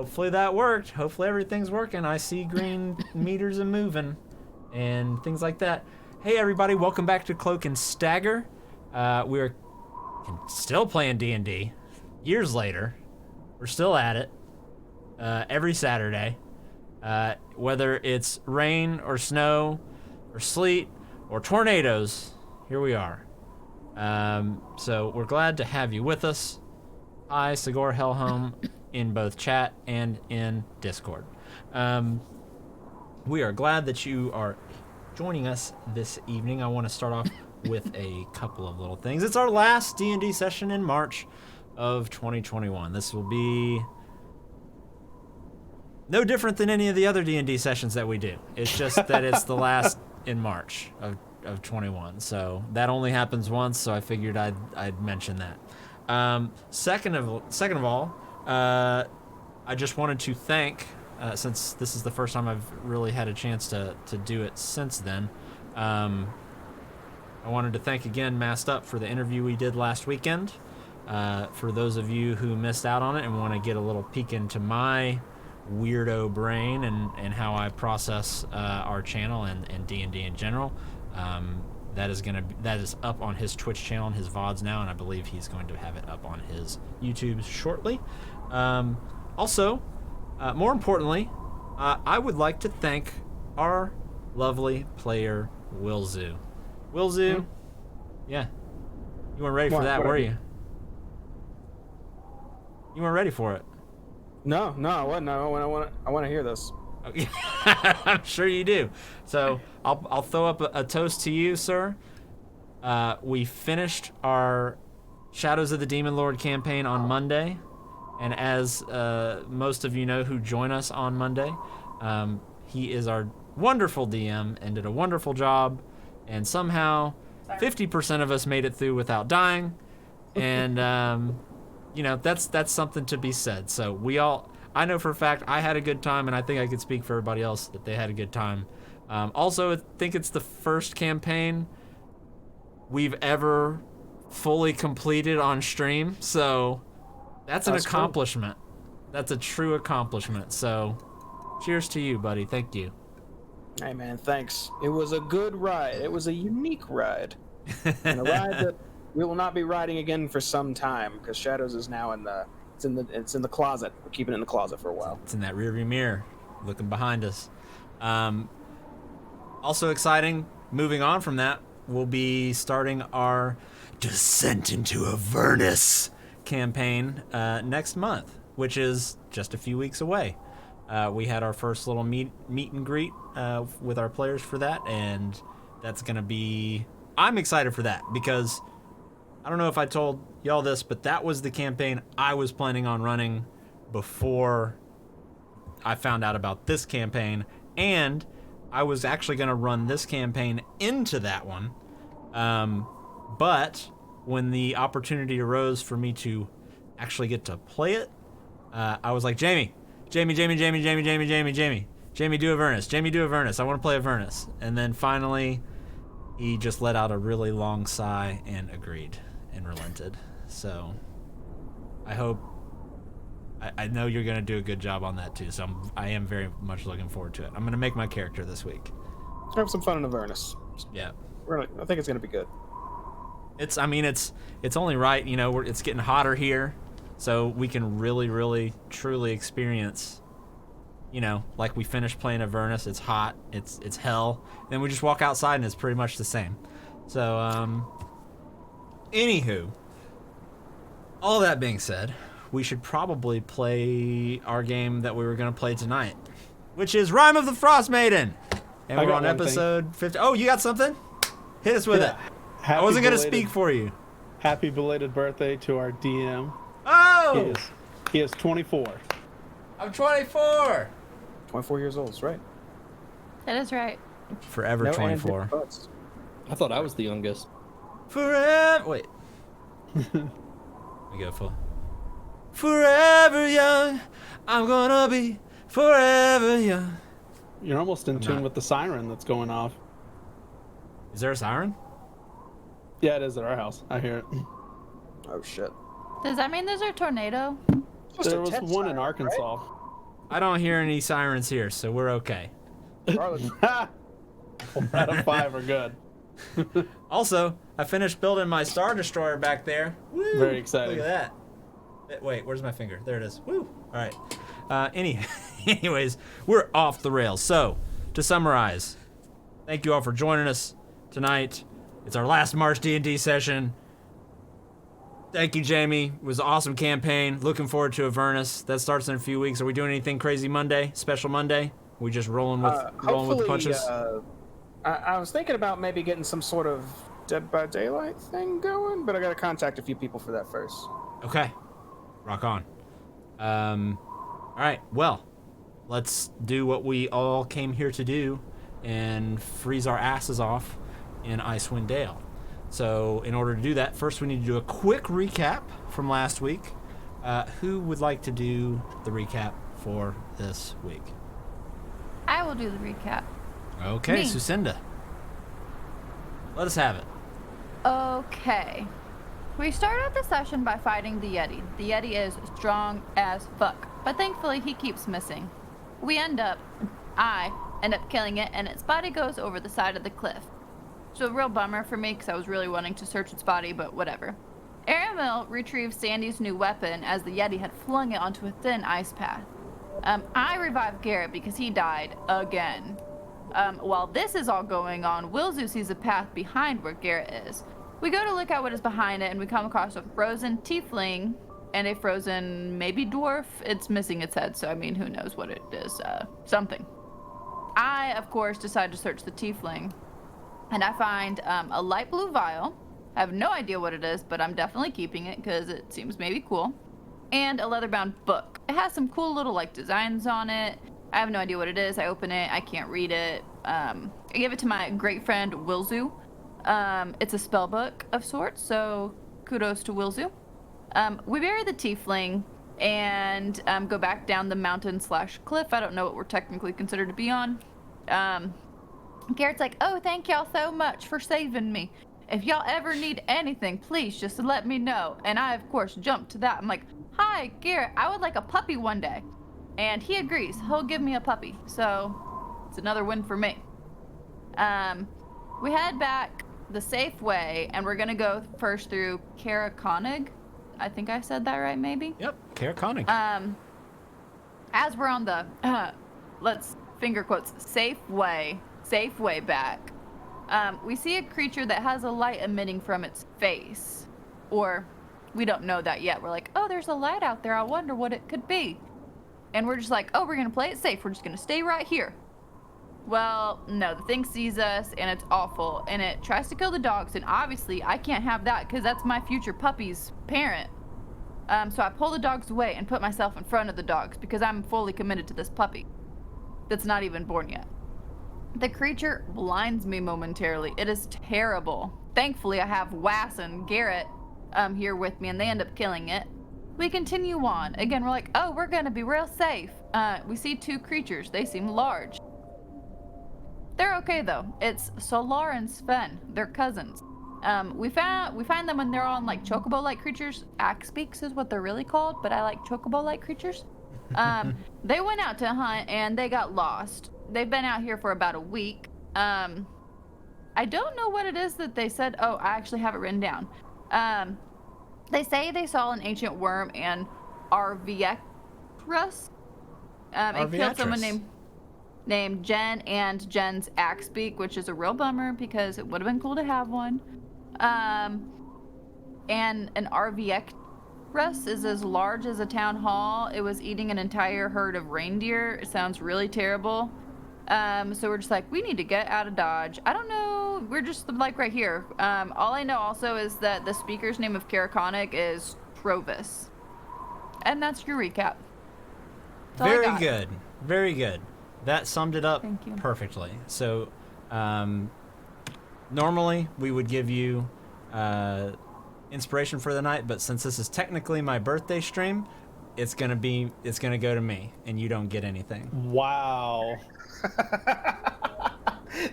Hopefully that worked. Hopefully everything's working. I see green meters and moving and things like that. Hey everybody, welcome back to Cloak and Stagger. We're still playing D&D. Years later, we're still at it. Every Saturday. Whether it's rain or snow or sleet or tornadoes, here we are. So we're glad to have you with us. I, Sigur Hellholm, in both chat and in Discord. We are glad that you are joining us this evening. I want to start off with a couple of little things. It's our last D&D session in March of 2021. This will be no different than any of the other D&D sessions that we do. It's just that it's the last in March of 21. So that only happens once, so I figured I'd mention that. Second of all, I just wanted to thank, since this is the first time I've really had a chance to do it since then, I wanted to thank again Masked Up for the interview we did last weekend. For those of you who missed out on it and want to get a little peek into my weirdo brain and how I process our channel and D&D in general, that is up on his Twitch channel and his VODs now, and I believe he's going to have it up on his YouTube shortly. Also, more importantly, I would like to thank our lovely player, Willzoo. Willzoo, yeah, you weren't ready for that, were you? You weren't ready for it. No, I wasn't. I want to hear this. I'm sure you do. So I'll throw up a toast to you, sir. We finished our Shadows of the Demon Lord campaign on Monday, and as most of you know who join us on Monday, he is our wonderful DM and did a wonderful job, and somehow 50% of us made it through without dying, and that's something to be said. So I know for a fact I had a good time, and I think I could speak for everybody else that they had a good time. Also, I think it's the first campaign we've ever fully completed on stream, so that's an accomplishment. Cool. That's a true accomplishment. So cheers to you, buddy. Thank you. Hey man, thanks. It was a good ride. It was a unique ride. And a ride that we will not be riding again for some time, because Shadows is now it's in the closet. We're keeping it in the closet for a while. It's in that rearview mirror, looking behind us. Also exciting, moving on from that, we'll be starting our Descent into Avernus campaign next month, which is just a few weeks away. We had our first little meet and greet with our players for that, and that's going to be... I'm excited for that, because I don't know if I told y'all this, but that was the campaign I was planning on running before I found out about this campaign, and I was actually going to run this campaign into that one. But when the opportunity arose for me to actually get to play it, I was like, Jamie, do Avernus. Jamie, do Avernus. I want to play Avernus. And then finally, he just let out a really long sigh and agreed and relented. So I hope, I know you're going to do a good job on that too. So I am very much looking forward to it. I'm going to make my character this week. Let's have some fun in Avernus. Yeah. I think it's going to be good. It's only right, it's getting hotter here, so we can really, really, truly experience, like we finished playing Avernus, it's hot, it's hell, then we just walk outside and it's pretty much the same. So, anywho, all that being said, we should probably play our game that we were going to play tonight, which is Rime of the Frostmaiden, and we're on episode 50. Oh, you got something? Hit us with it. I wasn't going to speak for you. Happy belated birthday to our DM. Oh! He is 24. I'm 24! 24 years old, that's right. That is right. Forever 24. I thought I was the youngest. Forever... Wait. We go full. Forever young, I'm gonna be forever young. You're almost in tune with the siren that's going off. Is there a siren? Yeah, it is at our house. I hear it. Oh shit. Does that mean there's a tornado? There was one in Arkansas. Right? I don't hear any sirens here, so we're okay. Regardless, 4 out of 5 are good. Also, I finished building my Star Destroyer back there. Woo! Very exciting. Look at that. Wait, where's my finger? There it is. Woo! All right. Anyways, we're off the rails. So, to summarize, thank you all for joining us tonight. It's our last March D&D session. Thank you, Jamie. It was an awesome campaign. Looking forward to Avernus. That starts in a few weeks. Are we doing anything crazy Monday? Special Monday? We just rolling with the punches? I was thinking about maybe getting some sort of Dead by Daylight thing going, but I gotta contact a few people for that first. Okay. Rock on. All right. Well, let's do what we all came here to do and freeze our asses off in Icewind Dale. So in order to do that, first we need to do a quick recap from last week. Who would like to do the recap for this week? I will do the recap. Okay, Me. Sucinda. Let us have it. Okay. We start out the session by fighting the Yeti. The Yeti is strong as fuck, but thankfully he keeps missing. I end up killing it, and its body goes over the side of the cliff. So a real bummer for me because I was really wanting to search its body, but whatever. Aramil retrieves Sandy's new weapon as the Yeti had flung it onto a thin ice path. I revive Garrett because he died again. While this is all going on, Wilzu sees a path behind where Garrett is. We go to look at what is behind it, and we come across a frozen tiefling and a frozen maybe dwarf. It's missing its head, so I mean, who knows what it is. Something. I, of course, decide to search the tiefling. And I find a light blue vial. I have no idea what it is, but I'm definitely keeping it because it seems maybe cool. And a leather-bound book. It has some cool little like designs on it. I have no idea what it is. I open it. I can't read it. I give it to my great friend Wilzu. It's a spell book of sorts, so kudos to Wilzu. We bury the tiefling and go back down the mountain/cliff. I don't know what we're technically considered to be on. Garrett's like, oh, thank y'all so much for saving me. If y'all ever need anything, please just let me know. And I, of course, jumped to that. I'm like, hi, Garrett, I would like a puppy one day. And he agrees. He'll give me a puppy. So it's another win for me. We head back the safe way, and we're going to go first through Karakonig. I think I said that right, maybe? Yep, Karakonig. As we're on the, let's finger quotes, safe way back, we see a creature that has a light emitting from its face. Or we don't know that yet. We're like, oh, there's a light out there. I wonder what it could be. And we're just like, oh, we're going to play it safe. We're just going to stay right here. Well, no, the thing sees us, and it's awful. And it tries to kill the dogs, and obviously I can't have that because that's my future puppy's parent. So I pull the dogs away and put myself in front of the dogs because I'm fully committed to this puppy that's not even born yet. The creature blinds me momentarily. It is terrible. Thankfully, I have Wass and Garrett here with me, and they end up killing it. We continue on. Again, we're like, oh, we're going to be real safe. We see two creatures. They seem large. They're okay, though. It's Solar and Sven. They're cousins. We find them when they're on, like, chocobo-like creatures. Axbeaks is what they're really called, but I like chocobo-like creatures. They went out to hunt, and they got lost. They've been out here for about a week. I don't know what it is that they said. Oh, I actually have it written down. They say they saw an ancient worm and Arviecrus. It killed someone named Jen and Jen's Axbeak, which is a real bummer because it would have been cool to have one. And an Arviecrus is as large as a town hall. It was eating an entire herd of reindeer. It sounds really terrible. So we're just like, we need to get out of Dodge. I don't know. We're just like right here. All I know also is that the speaker's name of Karakonic is Trovis. And that's your recap. That's all I Very got. good. Very good. That summed it up Thank you. perfectly. So, normally we would give you inspiration for the night, but since this is technically my birthday stream, it's gonna go to me, and you don't get anything. Wow.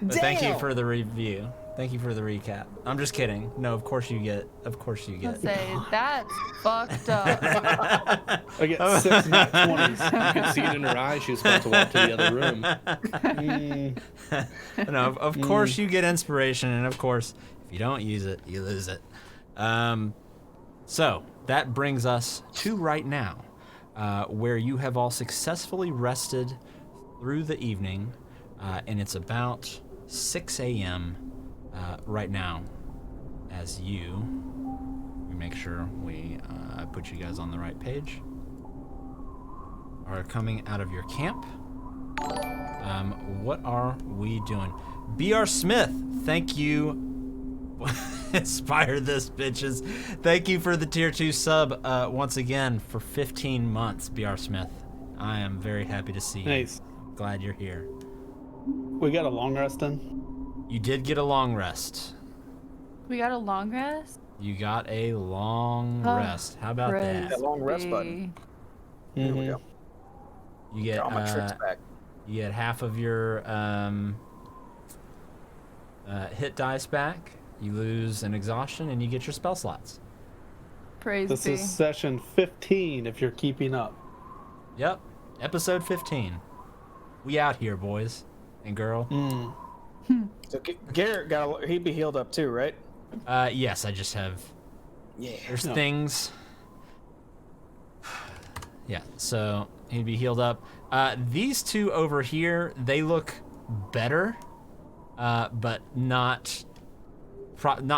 But thank you for the review. Thank you for the recap. I'm just kidding. No, of course you get. I'll say that's fucked up. I get 6 nat 20s. You could see it in her eyes. She was about to walk to the other room. No, of course you get inspiration, and of course, if you don't use it, you lose it. So that brings us to right now, where you have all successfully rested through the evening, and it's about 6 a.m. Right now, as we make sure we put you guys on the right page, are coming out of your camp. What are we doing? B.R. Smith, thank you. Inspire this, bitches. Thank you for the tier 2 sub once again for 15 months, B.R. Smith. I am very happy to see you. Nice. Glad you're here. We got a long rest in. You did get a long rest. We got a long rest? You got a long rest. How about Praise that? That long rest be. button. Here we go. You get Got all my tricks back. you get half of your hit dice back. You lose an exhaustion, and you get your spell slots. Praise This be. is session 15 if you're keeping up. Yep, episode 15. We out here, boys and girl. So Garrett he'd be healed up too, right? Yes, I just have. Yeah. There's No. things. Yeah, so he'd be healed up. These two over here, they look better, but not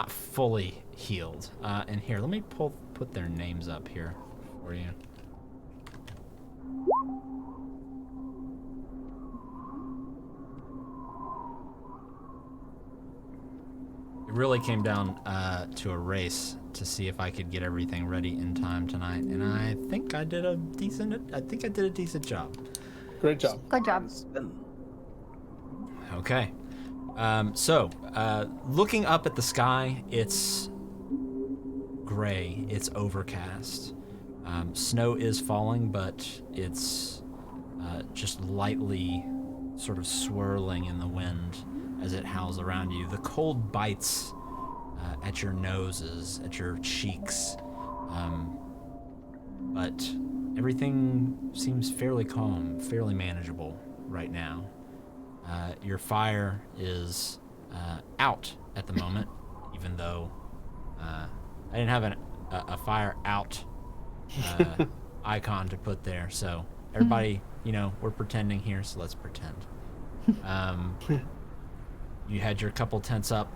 fully healed. And here, let me put their names up here for you. It really came down to a race to see if I could get everything ready in time tonight, and I think I did a decent job. Great job. Good job. Okay. So, looking up at the sky, it's gray, it's overcast. Snow is falling, but it's just lightly sort of swirling in the wind as it howls around you. The cold bites at your noses, at your cheeks, but everything seems fairly calm, fairly manageable right now. Your fire is out at the moment, even though I didn't have a fire out icon to put there. So everybody, we're pretending here, so let's pretend. You had your couple tents up.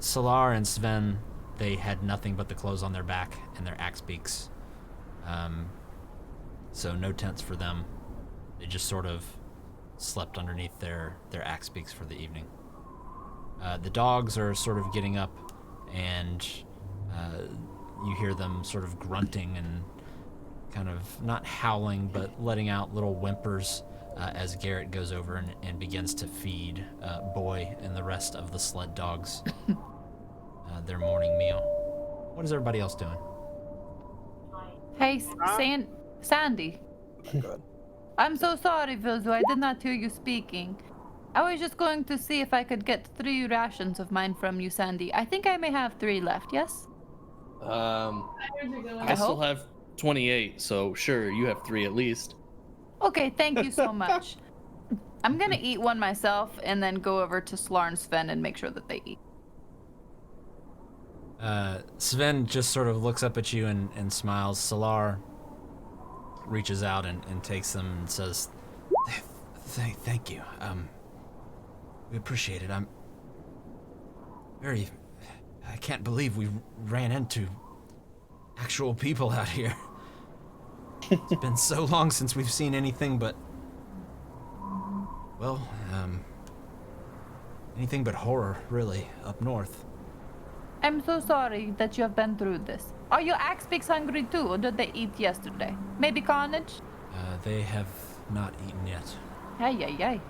Solar and Sven, they had nothing but the clothes on their back and their axe beaks. So no tents for them. They just sort of slept underneath their axe beaks for the evening. The dogs are sort of getting up, and you hear them sort of grunting and kind of not howling, but letting out little whimpers as Garrett goes over and begins to feed Boy and the rest of the sled dogs their morning meal. What is everybody else doing? Hey, Sandy. Good. I'm so sorry, Vilzu. I did not hear you speaking. I was just going to see if I could get 3 rations of mine from you, Sandy. I think I may have 3 left, yes? I still hope. have 28, so sure, you have 3 at least. Okay, thank you so much. I'm gonna eat one myself and then go over to Slar and Sven and make sure that they eat. Sven just sort of looks up at you and smiles. Solar reaches out and takes them and says, Thank you. We appreciate it. I can't believe we ran into actual people out here. It's been so long since we've seen anything but, anything but horror, really, up north. I'm so sorry that you have been through this. Are your axe pigs hungry too, or did they eat yesterday? Maybe carnage? They have not eaten yet. Ay.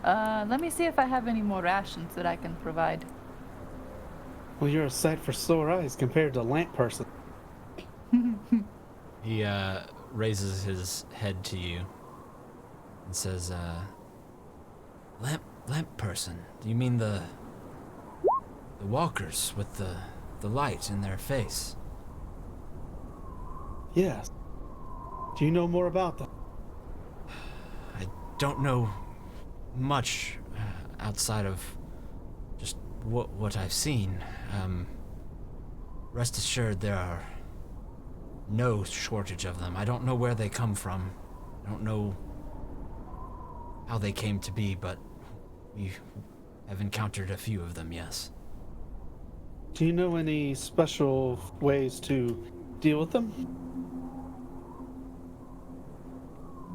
Let me see if I have any more rations that I can provide. Well, you're a sight for sore eyes compared to Lamp Person. He raises his head to you and says, Lamp person, do you mean the walkers with the light in their face. Yes. Do you know more about them? I don't know much outside of just what I've seen. Rest assured there are no shortage of them. I don't know where they come from. I don't know how they came to be, but we have encountered a few of them, yes. Do you know any special ways to deal with them?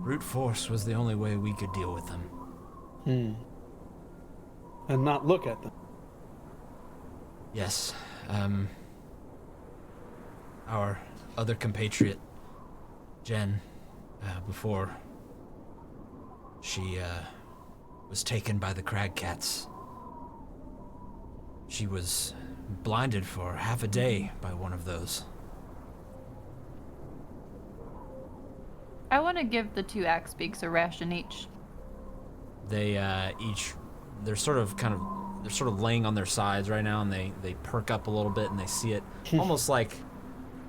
Brute force was the only way we could deal with them. And not look at them? Yes. Our other compatriot, Jen, before she was taken by the crag cats, she was blinded for half a day by one of those. I want to give the two axe beaks a ration each. They they're sort of laying on their sides right now, and they perk up a little bit, and they see it almost like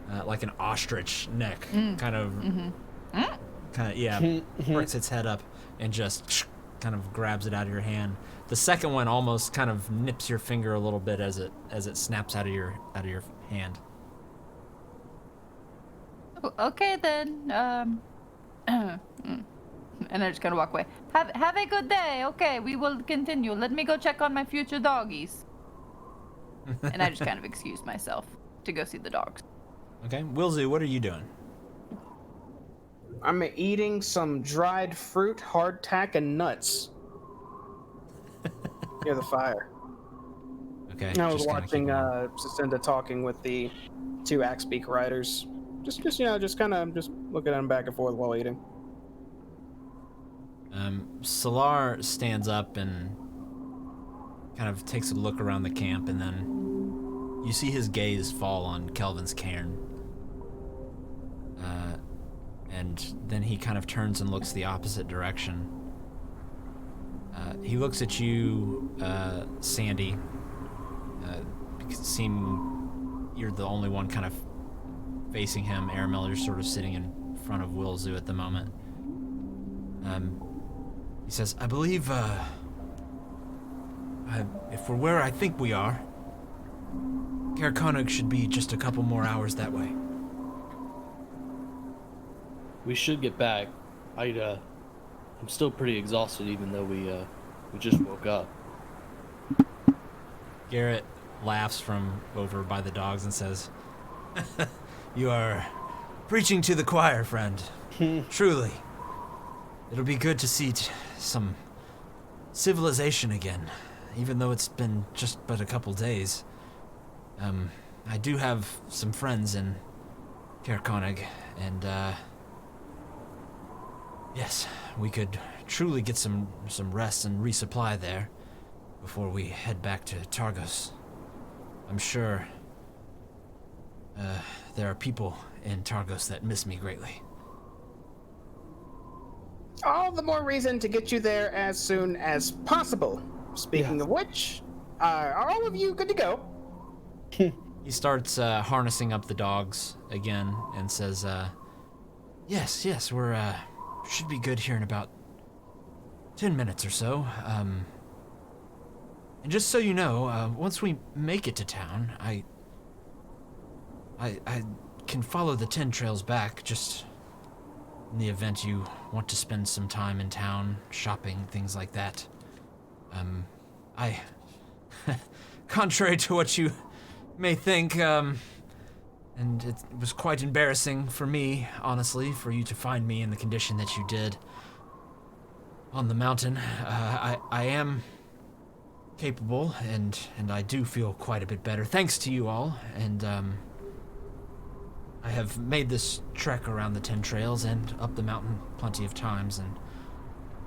an ostrich neck, kind of, perks its head up and just kind of grabs it out of your hand. The second one almost kind of nips your finger a little bit as it snaps out of your hand. Okay then. And I just kind of walk away. Have a good day. Okay, we will continue. Let me go check on my future doggies. And I just kind of excuse myself to go see the dogs. Okay, Wilzu, what are you doing? I'm eating some dried fruit, hardtack, and nuts. Near the fire. Okay. I was just kinda watching keep going. Jacinda talking with the two axe beak riders. Just kind of looking at them back and forth while eating. Solar stands up and kind of takes a look around the camp, and then you see his gaze fall on Kelvin's cairn. And then he kind of turns and looks the opposite direction. He looks at you, Sandy. You're the only one kind of facing him. Aramel, you're sort of sitting in front of Wilzu at the moment. He says, I believe, if we're where I think we are, Caer Konig should be just a couple more hours that way. We should get back. I'm still pretty exhausted, even though we just woke up. Garrett laughs from over by the dogs and says, You are preaching to the choir, friend. Truly. It'll be good to see some civilization again, even though it's been just but a couple days. I do have some friends in Caer Konig, and yes, we could truly get some rest and resupply there before we head back to Targos. I'm sure there are people in Targos that miss me greatly. All the more reason to get you there as soon as possible. Speaking of which, are all of you good to go? He starts harnessing up the dogs again and says, yes, we're should be good here in about 10 minutes or so. And just so you know, once we make it to town, I can follow the 10 trails back, just in the event you want to spend some time in town, shopping, things like that. Contrary to what you may think, and it was quite embarrassing for me, honestly, for you to find me in the condition that you did on the mountain. I am capable, and I do feel quite a bit better, thanks to you all, and I have made this trek around the 10 trails and up the mountain plenty of times, and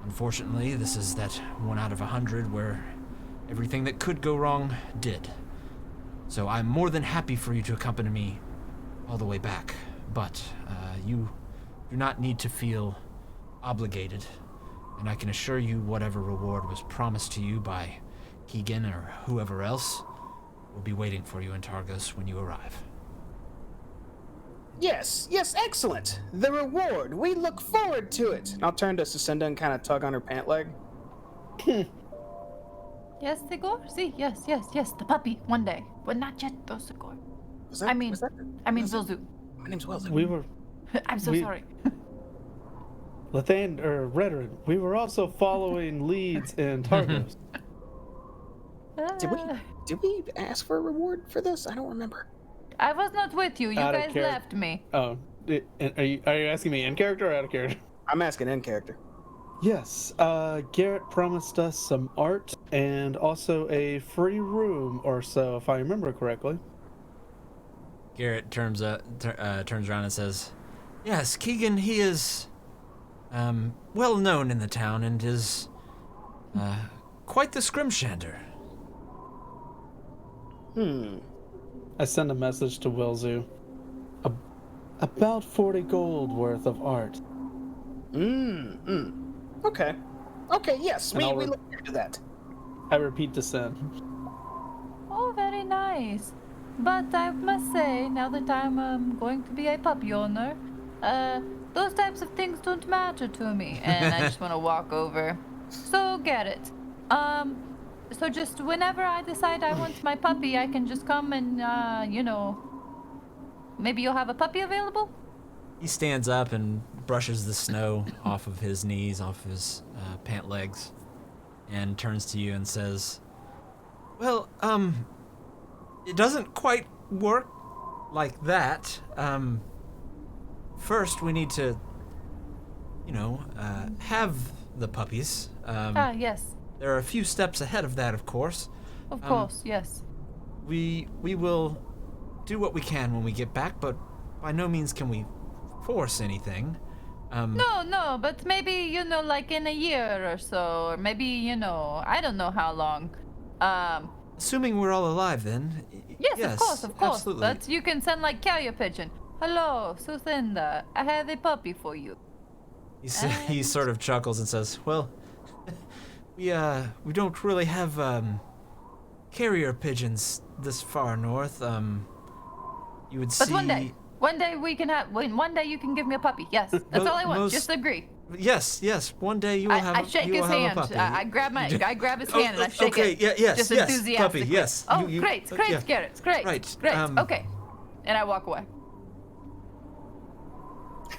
unfortunately, this is that 1 out of 100 where everything that could go wrong did. So I'm more than happy for you to accompany me all the way back, but you do not need to feel obligated, and I can assure you whatever reward was promised to you by Keegan or whoever else will be waiting for you in Targos when you arrive. Yes, excellent. The reward. We look forward to it. And I'll turn to Sucinda and kind of tug on her pant leg. Yes, Sigor? See, yes, the puppy, one day. But not yet, though, Sigor. I mean Vilzu. My name's Wilson. We were I'm so sorry. Redoran, we were also following leads in Targos. Did we ask for a reward for this? I don't remember. I was not with you. You Out of guys character. left me. Oh, are you asking me in character or out of character? I'm asking in character. Yes, Garrett promised us some art and also a free room or so, if I remember correctly. Garrett turns around and says, "Yes, Keegan, he is well known in the town and is quite the scrimshander." I send a message to Wilzu. About 40 gold worth of art. Okay, yes, And we look into that. I repeat to send. Oh, very nice. But I must say, now that I'm going to be a puppy owner, those types of things don't matter to me. And I just want to walk over. So, Garrett, so just whenever I decide I want my puppy, I can just come and, maybe you'll have a puppy available? He stands up and brushes the snow off of his knees, off his pant legs, and turns to you and says, "Well, it doesn't quite work like that. First we need to, have the puppies. Yes. There are a few steps ahead of that, of course. Of course, yes. We will do what we can when we get back, but by no means can we force anything. No, but maybe, like in a year or so, or maybe, I don't know how long. Assuming we're all alive, then. Yes, of course. Absolutely. But you can send like carrier pigeon. Hello, Susinda. I have a puppy for you. He sort of chuckles and says, "Well, we don't really have carrier pigeons this far north. You would see." But one day we can have. One day you can give me a puppy. Yes, that's all I want. Just agree. Yes. One day you will have. I shake his hand. I grab his hand and I shake okay, it. yes, just yes, enthusiastically. puppy, yes. Oh, You- great, yeah. Garrett, great, Right, great. Okay, and I walk away.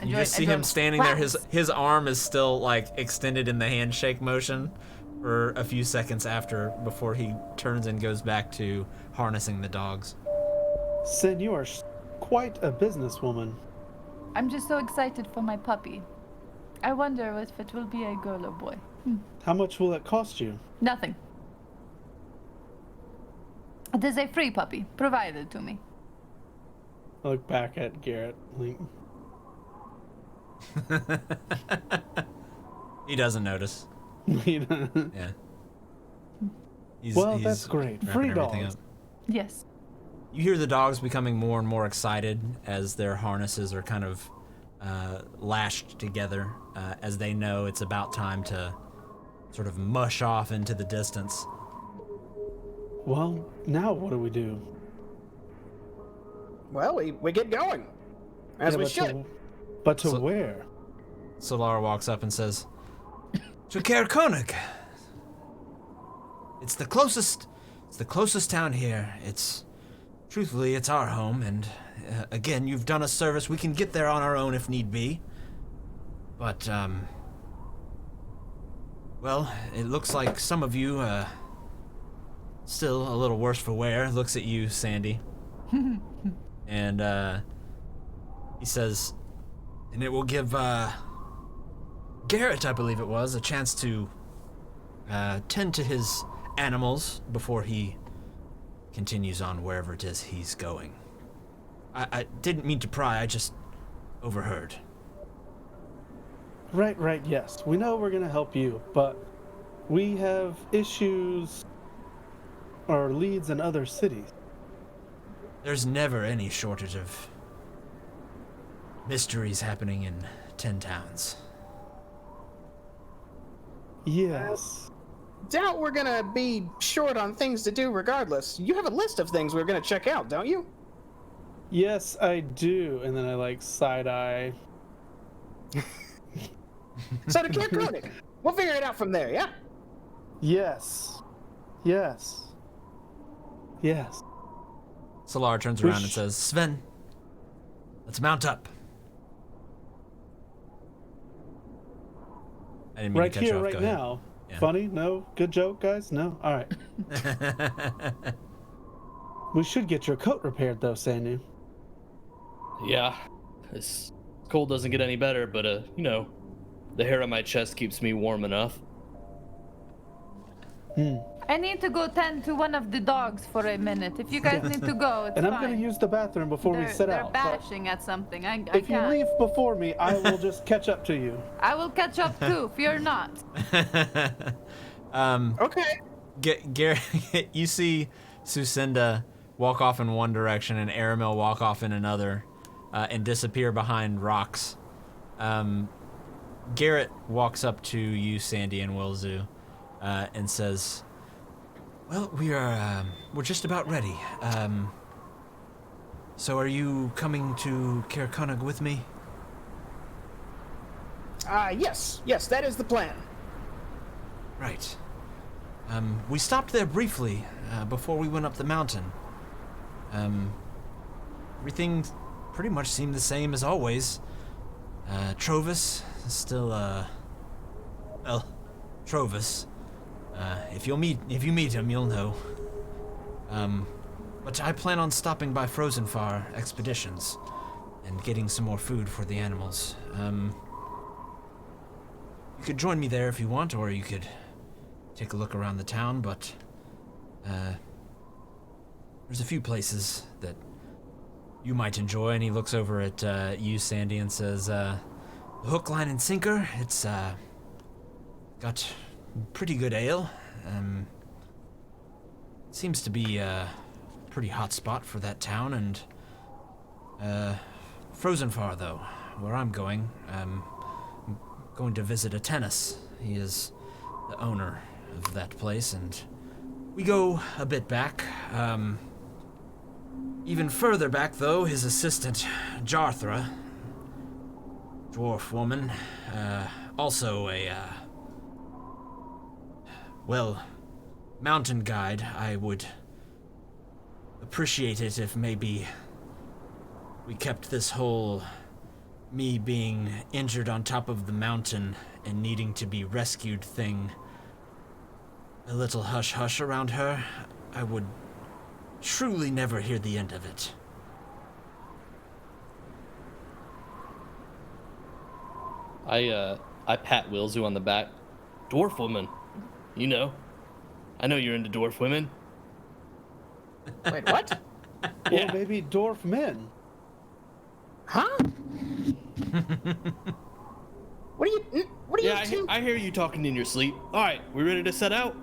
You just see him standing there. His arm is still like extended in the handshake motion for a few seconds before he turns and goes back to harnessing the dogs. Sin, you are quite a businesswoman. I'm just so excited for my puppy. I wonder if it will be a girl or boy. How much will it cost you? Nothing. It is a free puppy, provided to me. I look back at Garrett. Like, He doesn't notice. you know? Yeah. Well, he's that's great. wrapping Free everything dogs. up. Yes. You hear the dogs becoming more and more excited as their harnesses are kind of lashed together, as they know it's about time to sort of mush off into the distance. Well, now what do we do? Well, we get going. As we should. But to So- where? Solar walks up and says, "To Caer Konig. It's the closest town here. Truthfully, it's our home, and again, you've done us service. We can get there on our own if need be. But, well, it looks like some of you, still a little worse for wear." Looks at you, Sandy. And, he says, "And it will give, Garrett, I believe it was, a chance to, tend to his animals before he continues on wherever it is he's going." I didn't mean to pry, I just overheard. Right, yes. We know we're gonna help you, but we have issues or leads in other cities. There's never any shortage of mysteries happening in 10 towns. Yes. doubt we're gonna be short on things to do regardless. You have a list of things we're gonna check out, don't you? Yes, I do. And then I like side eye. So to Camp Koenig, we'll figure it out from there, yeah? Yes. Yes. Yes. Solar turns around and says, Sven, let's mount up. I didn't mean Right to cut you here, off. right Go ahead. now. Yeah. Funny? No? Good joke, guys? No? All right. We should get your coat repaired, though, Sanyu. Yeah, this cold doesn't get any better, but you know, the hair on my chest keeps me warm enough. I need to go tend to one of the dogs for a minute. If you guys need to go, it's And I'm fine. going to use the bathroom before we set they're out. but bashing at something. I if you can't. leave before me, I will just catch up to you. I will catch up too. Fear not. Okay. Gary, you see Sucinda walk off in one direction and Aramil walk off in another, and disappear behind rocks. Garrett walks up to you, Sandy, and Wilzu, and says, "Well, we're just about ready. So are you coming to Caer Connug with me?" Yes, that is the plan. Right. We stopped there briefly before we went up the mountain. Everything pretty much seemed the same as always. Trovis is still, well, Trovis. If you meet him, you'll know. But I plan on stopping by Frozenfar Expeditions and getting some more food for the animals. You could join me there if you want, or you could take a look around the town, but there's a few places that you might enjoy. And he looks over at you, Sandy, and says, hook, line, and sinker. It's got pretty good ale. Seems to be a pretty hot spot for that town. And Frozenfar, though, where I'm going, going to visit a tennis. He is the owner of that place, and we go a bit back. Even further back, though, his assistant, Jarthra, dwarf woman, also a, well, mountain guide. I would appreciate it if maybe we kept this whole me being injured on top of the mountain and needing to be rescued thing a little hush-hush around her. I would truly never hear the end of it. I pat Wilzu on the back. Dwarf woman, you know. I know you're into dwarf women. Wait, what? Yeah. Or maybe dwarf men. Huh? What are you Yeah, two? I hear you talking in your sleep. All right, we ready to set out?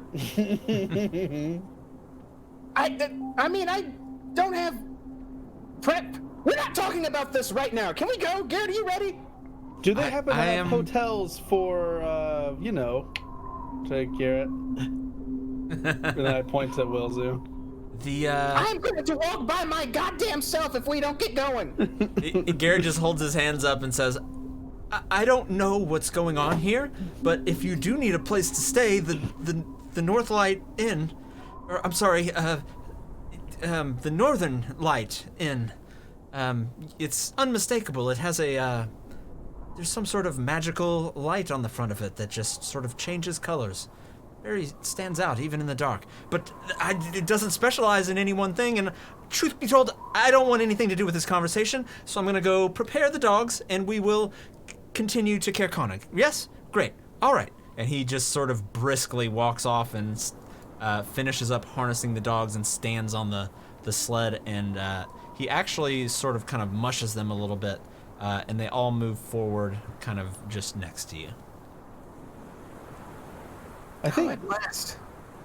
I mean, I don't have prep. We're not talking about this right now. Can we go? Garrett, are you ready? Do they happen to I have am- hotels for, you know, to Garrett? And then I point at Wilzu. The, I'm going to walk by my goddamn self if we don't get going. Garrett just holds his hands up and says, I don't know what's going on here, but if you do need a place to stay, the Northlight Inn, or I'm sorry, the Northern Light Inn, it's unmistakable. It has a, there's some sort of magical light on the front of it that just sort of changes colors. Very stands out even in the dark. But it doesn't specialize in any one thing, and truth be told, I don't want anything to do with this conversation, so I'm gonna go prepare the dogs, and we will continue to Caer Connug. Yes? Great. All right. And he just sort of briskly walks off and finishes up harnessing the dogs and stands on the sled, and he actually sort of kind of mushes them a little bit, and they all move forward kind of just next to you. I think At last.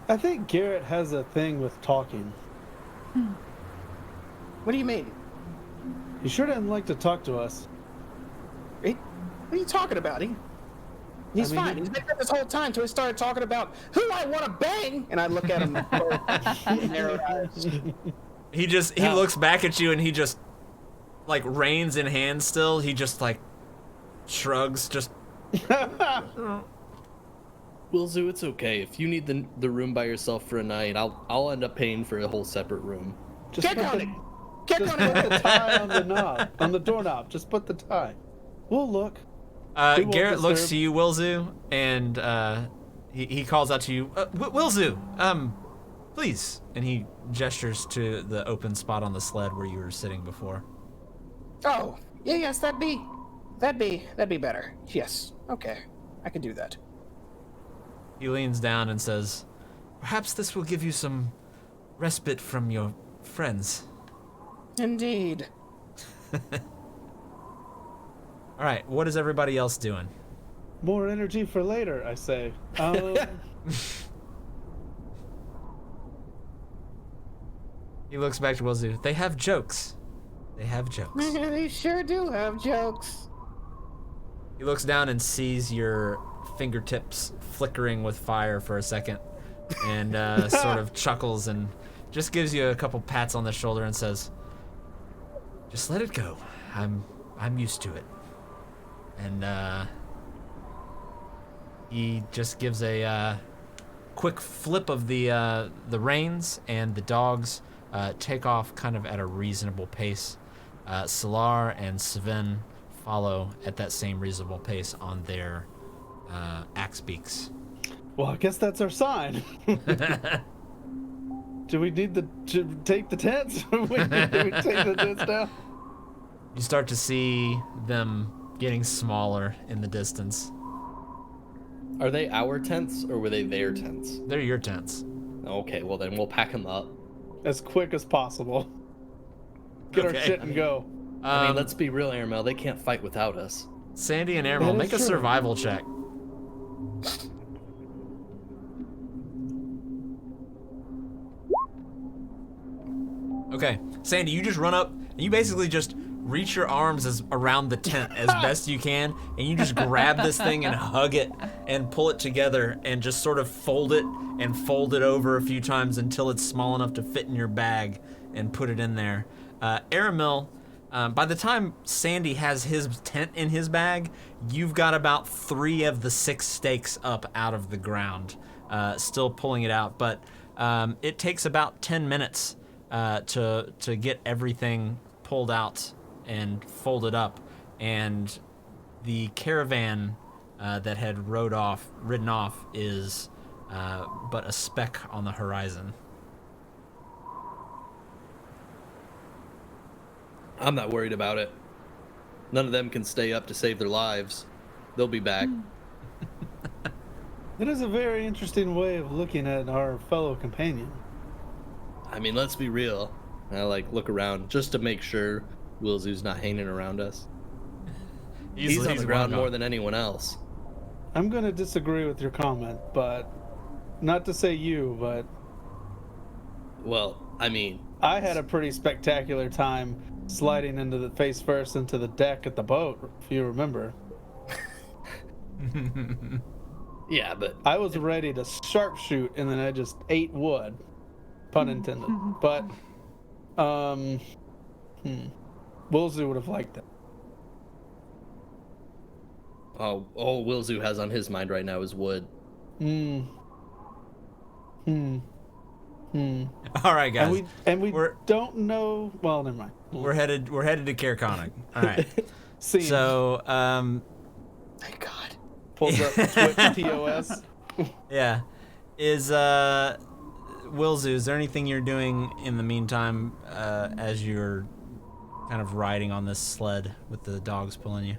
I think Garrett has a thing with talking. What do you mean? He sure doesn't like to talk to us. What are you talking about? He's I mean, fine. He's been there this whole time until he started talking about who I want to bang, and I look at him with narrowed eyes. He looks back at you and he just, like, reins in hand still. He just, like, shrugs, just... Willzu, it's okay. If you need the room by yourself for a night, I'll end up paying for a whole separate room. Just Kick put on the- it. Kick Just on put the it. tie on the knob, on the doorknob. Just put the tie. We'll look. We won't Garrett looks disturb. to you, Willzu, and he calls out to you, Willzu, please. And he gestures to the open spot on the sled where you were sitting before. Oh, yeah, yes, that'd be better. Yes, okay, I can do that. He leans down and says, perhaps this will give you some respite from your friends. Indeed. All right, what is everybody else doing? More energy for later, I say. He looks back to Willzu. They have jokes. They have jokes. They sure do have jokes. He looks down and sees your fingertips flickering with fire for a second and sort of chuckles and just gives you a couple pats on the shoulder and says, just let it go. I'm used to it. And he just gives a quick flip of the reins, and the dogs take off kind of at a reasonable pace. Solar and Sven follow at that same reasonable pace on their axe beaks. Well, I guess that's our sign. Do we need to take the tents? Do we take the tents down? You start to see them getting smaller in the distance. Are they our tents or were they their tents? They're your tents. Okay, well then we'll pack them up. As quick as possible. Get our Okay. shit and go. I mean, let's be real, Airmail. They can't fight without us. Sandy and Emerald, That make a is true. survival check. Okay, Sandy, you just run up and you basically just reach your arms around the tent as best you can, and you just grab this thing and hug it and pull it together and just sort of fold it and fold it over a few times until it's small enough to fit in your bag and put it in there. Aramil, by the time Sandy has his tent in his bag, you've got about 3 of the 6 stakes up out of the ground, still pulling it out. But it takes about 10 minutes to get everything pulled out and folded up, and the caravan that had ridden off is but a speck on the horizon. I'm not worried about it. None of them can stay up to save their lives. They'll be back. It is a very interesting way of looking at our fellow companion. I mean, let's be real. I look around just to make sure Willzu's not hanging around us. He's on the ground more than anyone else. I'm going to disagree with your comment, but not to say you, but Well, I mean, I had a pretty spectacular time sliding into the face first into the deck at the boat, if you remember. yeah, but I was ready to sharpshoot, and then I just ate wood, pun intended. But, Willzu would have liked that. all Willzu has on his mind right now is wood. All right, guys. And we We're- don't know. Well, never mind. We're headed to Caerconic. All right. See, So, Thank God. pulls up Twitch TOS. yeah. Is Willzu, is there anything you're doing in the meantime as you're kind of riding on this sled with the dogs pulling you?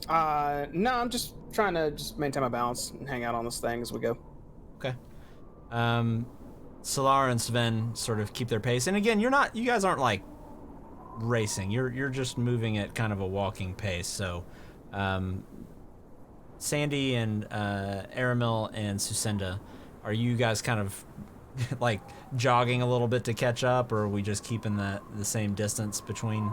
No, I'm just trying to maintain my balance and hang out on this thing as we go. Okay. Solar and Sven sort of keep their pace, and again, you guys aren't like racing. You're just moving at kind of a walking pace. So, Sandy and Aramil and Susenda, are you guys kind of like jogging a little bit to catch up, or are we just keeping the same distance between?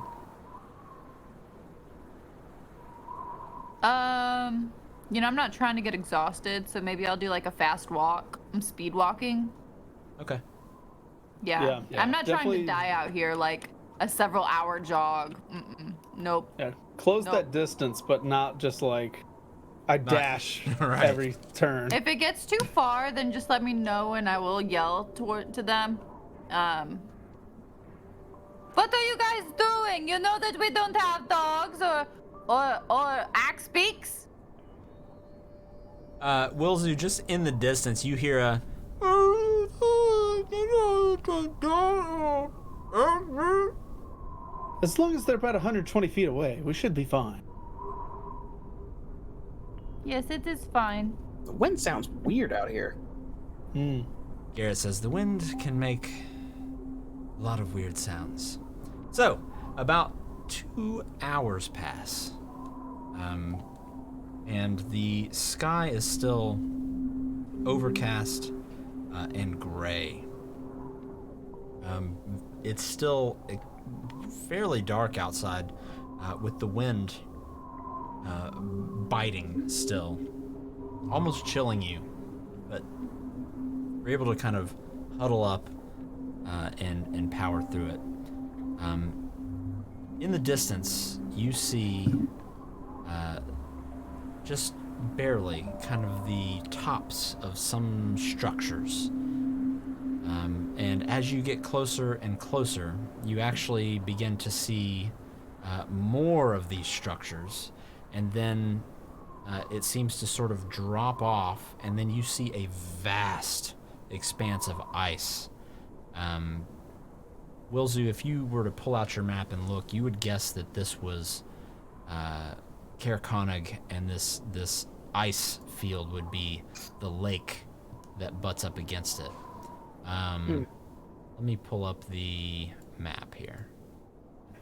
You know, I'm not trying to get exhausted, so maybe I'll do like a fast walk. I'm speed walking. Okay. Yeah. Yeah, I'm not trying definitely- to die out here like a several hour jog. Nope. Yeah, close Nope. that distance, but not just like I dash right. every turn. If it gets too far, then just let me know and I will yell to them. What are you guys doing? You know that we don't have dogs or axe beaks? Wilzu, just in the distance, you hear a. As long as they're about 120 feet away, we should be fine. Yes, it is fine. The wind sounds weird out here. Garrett says the wind can make a lot of weird sounds. So, about 2 hours pass. And the sky is still overcast and gray. It's still fairly dark outside with the wind biting still, almost chilling you, but you're able to kind of huddle up and power through it. In the distance, you see just barely kind of the tops of some structures. And as you get closer and closer, you actually begin to see more of these structures. And then it seems to sort of drop off, and then you see a vast expanse of ice. Wilzu, if you were to pull out your map and look, you would guess that this was Caer Konig, and this ice field would be the lake that butts up against it. Let me pull up the map here.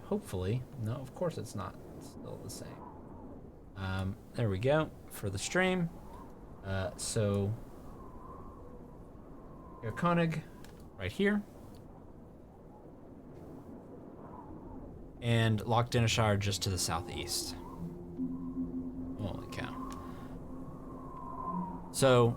Hopefully, no, of course it's not. It's still the same. There we go for the stream. So Caer Konig right here. And Loch Denishire just to the southeast. Holy cow. So,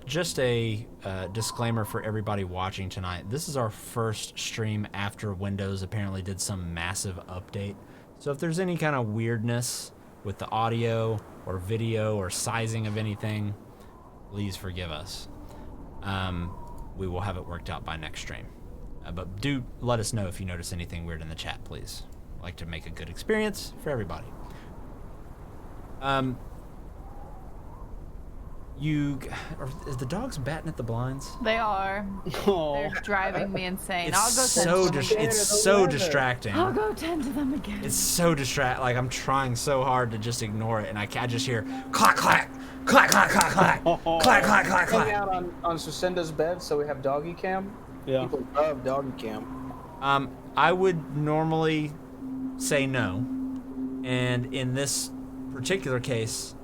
just a disclaimer for everybody watching tonight. This is our first stream after Windows apparently did some massive update. So if there's any kind of weirdness with the audio or video or sizing of anything, please forgive us. We will have it worked out by next stream. But do let us know if you notice anything weird in the chat, please. I like to make a good experience for everybody. Is the dogs batting at the blinds? They are. Oh, They're driving me insane. It's I'll go tend so to them again. it's so distracting. I'll go tend to them again. It's so like I'm trying so hard to just ignore it, and I just hear clack clack clack clack clack clack clack clack clack Hang clack. out on Sucinda's bed, so we have doggy cam. yeah. People love doggy cam. I would normally say no, and in this particular case,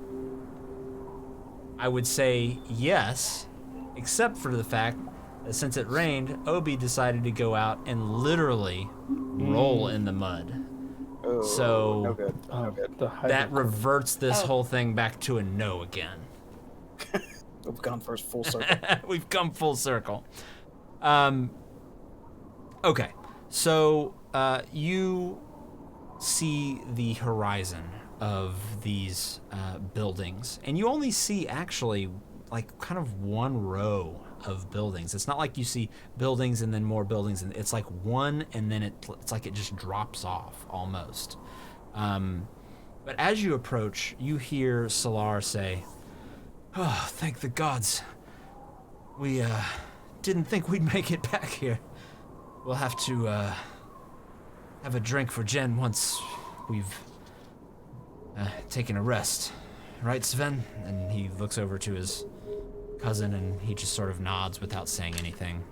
I would say yes, except for the fact that since it rained, Obi decided to go out and literally roll in the mud. Oh, So- no good. Oh, No good. That reverts this whole thing back to a no again. We've gone first full circle. We've come full circle. Okay, so you see the horizon of these buildings, and you only see actually like kind of one row of buildings. It's not like you see buildings and then more buildings, and it's like one, and then it's like it just drops off almost. But as you approach, you hear Solar say, "Oh, thank the gods. We didn't think we'd make it back here. We'll have to have a drink for Jen once we've taken a rest. Right, Sven?" And he looks over to his cousin, and he just sort of nods without saying anything.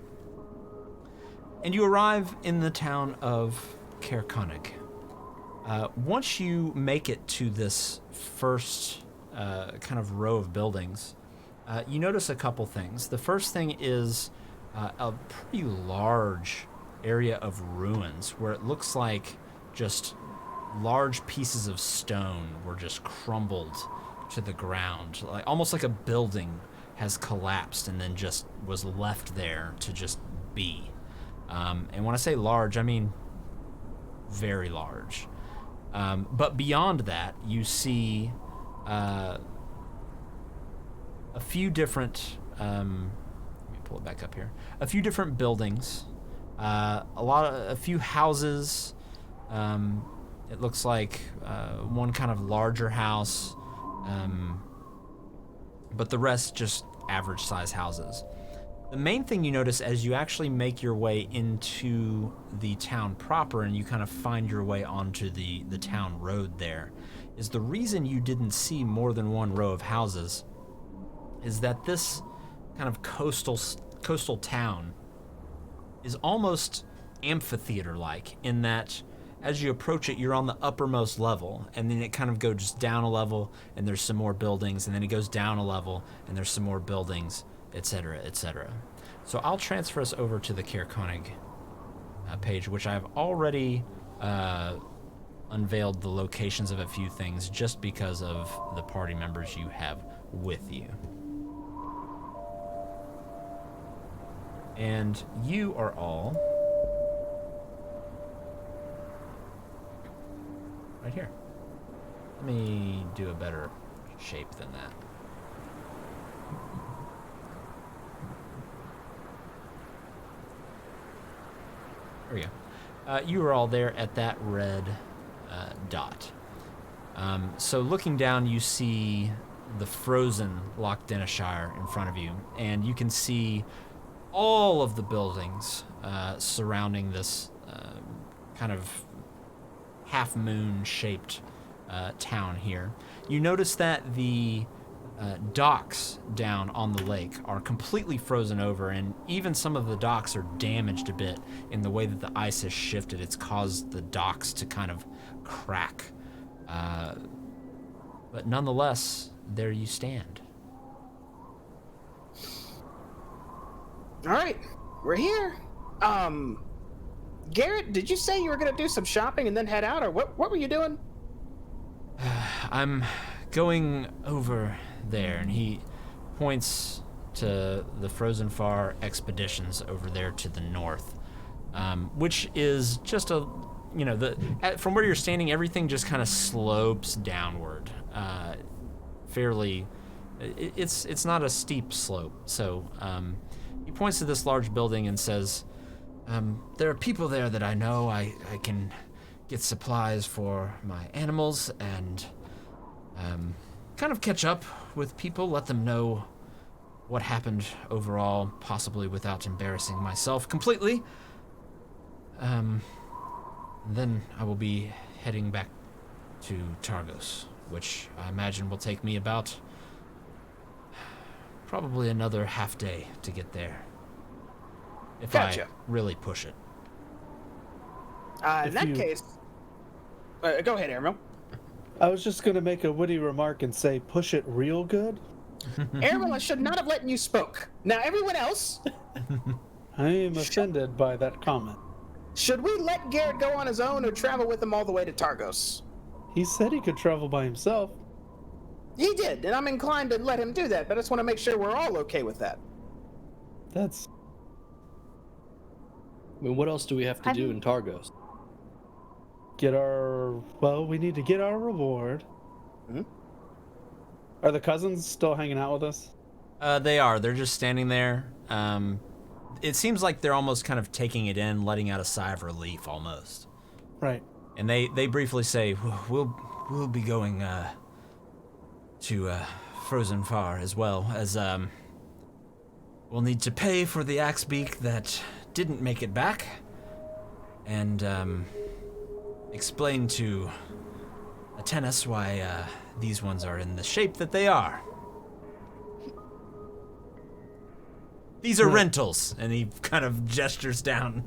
And you arrive in the town of Caer Konig. Once you make it to this first kind of row of buildings, you notice a couple things. The first thing is a pretty large area of ruins where it looks like just large pieces of stone were just crumbled to the ground, like almost like a building has collapsed and then just was left there to just be. And when I say large, I mean very large. But beyond that, you see a few different. Let me pull it back up here. A few different buildings, a few houses. It looks like one kind of larger house, but the rest just average size houses. The main thing you notice as you actually make your way into the town proper and you kind of find your way onto the town road there is the reason you didn't see more than one row of houses is that this kind of coastal town is almost amphitheater-like in that as you approach it, you're on the uppermost level, and then it kind of goes down a level, and there's some more buildings, and then it goes down a level, and there's some more buildings, etc., etc. So I'll transfer us over to the Caer Konig page, which I've already unveiled the locations of a few things just because of the party members you have with you. And you are all right here. Let me do a better shape than that. There we go. You are all there at that red dot. So looking down, you see the frozen Loch Denishire in front of you, and you can see all of the buildings surrounding this kind of half-moon shaped town here. You notice that the docks down on the lake are completely frozen over, and even some of the docks are damaged a bit in the way that the ice has shifted. It's caused the docks to kind of crack. But nonetheless, there you stand. All right, we're here. Garrett, did you say you were gonna do some shopping and then head out, or what were you doing? I'm going over there, and he points to the Frozen Far expeditions over there to the north, which is just from where you're standing, everything just kind of slopes downward, fairly. It's not a steep slope, so he points to this large building and says, there are people there that I know. I can get supplies for my animals and kind of catch up with people, let them know what happened overall, possibly without embarrassing myself completely. Then I will be heading back to Targos, which I imagine will take me about probably another half day to get there. If Gotcha. I really push it. In that case, go ahead, Airmill. I was just going to make a witty remark and say, push it real good. Airmill, I should not have let you spoke. Now, everyone else, I am offended by that comment. should we let Garrett go on his own or travel with him all the way to Targos? He said he could travel by himself. He did, and I'm inclined to let him do that, but I just want to make sure we're all okay with that. That's... I mean, what else do we have to do in Targos? we need to get our reward. Mm-hmm. Are the cousins still hanging out with us? They are. They're just standing there. It seems like they're almost kind of taking it in, letting out a sigh of relief almost. Right. And they briefly say, we'll be going to Frozen Far as well, as we'll need to pay for the axe beak that didn't make it back, and explain to Atenas why these ones are in the shape that they are. These are rentals, and he kind of gestures down.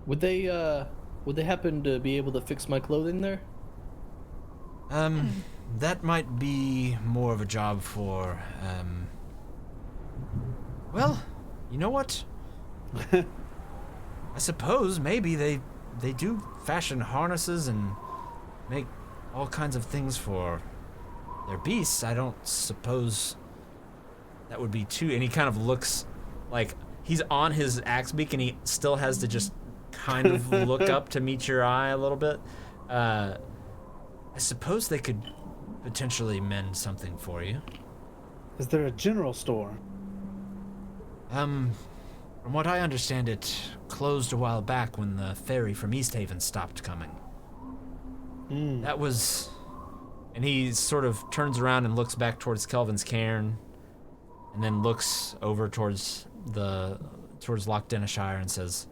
Would they happen to be able to fix my clothing there? That might be more of a job for, well, you know what? I suppose maybe they do fashion harnesses and make all kinds of things for they're beasts. I don't suppose that would be too. And he kind of looks like he's on his axe beak, and he still has to just kind of look up to meet your eye a little bit. I suppose they could potentially mend something for you. Is there a general store? From what I understand, it closed a while back when the ferry from East Haven stopped coming. That was... And he sort of turns around and looks back towards Kelvin's cairn, and then looks over towards Loch Denishire and says,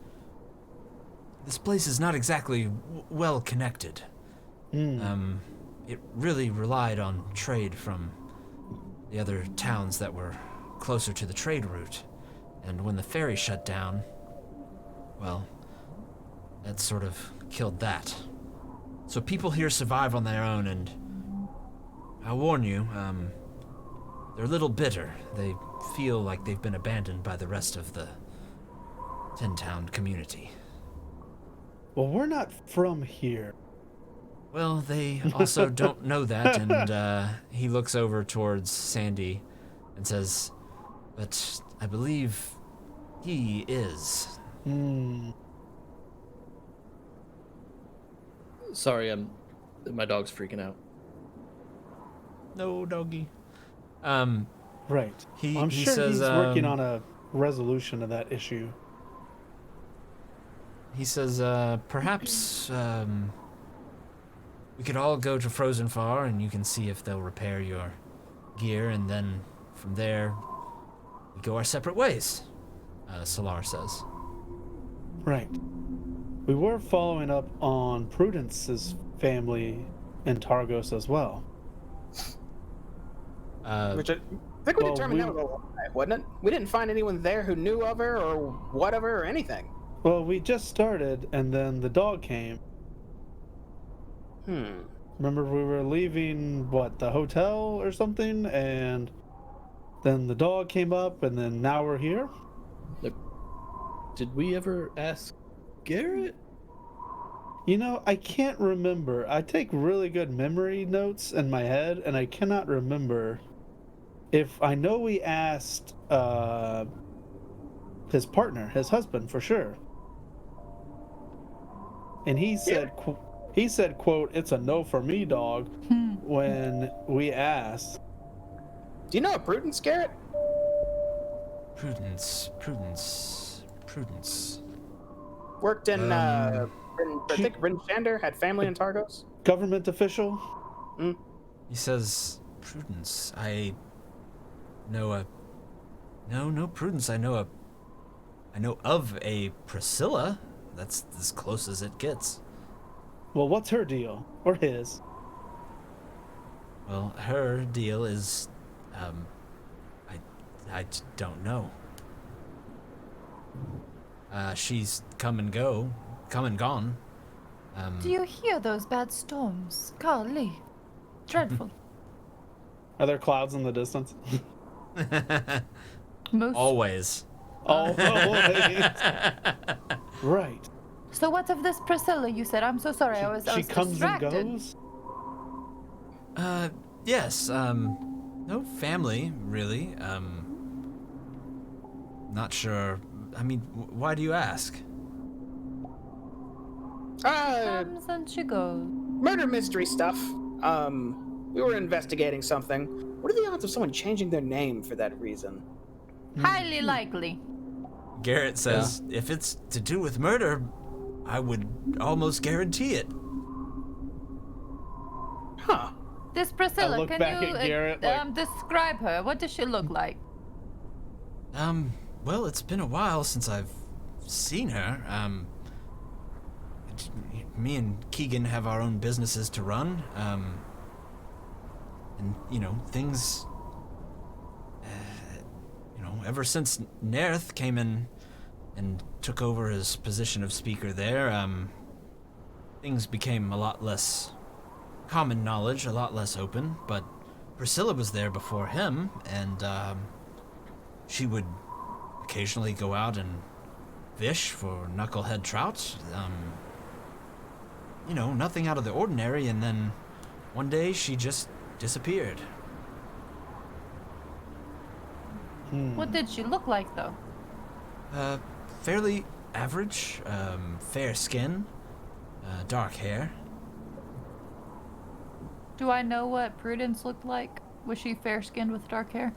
"This place is not exactly well connected. It really relied on trade from the other towns that were closer to the trade route. And when the ferry shut down, well, that sort of killed that. So people here survive on their own, and I'll warn you, they're a little bitter. They feel like they've been abandoned by the rest of the Tin Town community." Well, we're not from here. Well, they also don't know that, and he looks over towards Sandy and says, "But I believe he is." Sorry, my dog's freaking out. No, doggy. Right. He sure says, he's working on a resolution of that issue. He says, perhaps we could all go to Frozen Far, and you can see if they'll repair your gear, and then from there we go our separate ways, Solar says. Right. We were following up on Prudence's family in Targos as well. Which I think we determined that was a lie, wasn't it? We didn't find anyone there who knew of her or whatever or anything. Well, we just started, and then the dog came. Remember, we were leaving, the hotel or something, and then the dog came up, and then now we're here? Did we ever ask Garrett? You know, I can't remember. I take really good memory notes in my head, and I cannot remember if I know we asked his partner, his husband, for sure. And he said, quote, "It's a no for me, dog," when we asked. Do you know a Prudence, Garrett? Prudence. Worked in, I think Bryn Shander had family in Targos. Government official? He says, "Prudence, I know No, Prudence, I know of a Priscilla. That's as close as it gets." Well, what's her deal? Or his? Well, her deal is, I don't know. She's come and gone. Do you hear those bad storms? Golly. Dreadful. Are there clouds in the distance? Most. Always. Always. Right. So what of this Priscilla you said? I'm so sorry, I was comes distracted. and goes? Yes, no family, really. Not sure. I mean, why do you ask? Comes and she goes. Murder mystery stuff. We were investigating something. What are the odds of someone changing their name for that reason? Highly likely. Garrett says, if it's to do with murder, I would almost guarantee it. Huh. This Priscilla, look can back you at Garrett, describe her? What does she look like? Well, it's been a while since I've seen her. Me and Keegan have our own businesses to run. And, things... ever since Nerth came in and took over his position of speaker there, things became a lot less common knowledge, a lot less open, but Priscilla was there before him, and she would occasionally go out and fish for knucklehead trout. Nothing out of the ordinary, and then one day she just disappeared. What did she look like, though? Fairly average, fair skin, dark hair. Do I know what Prudence looked like? Was she fair-skinned with dark hair?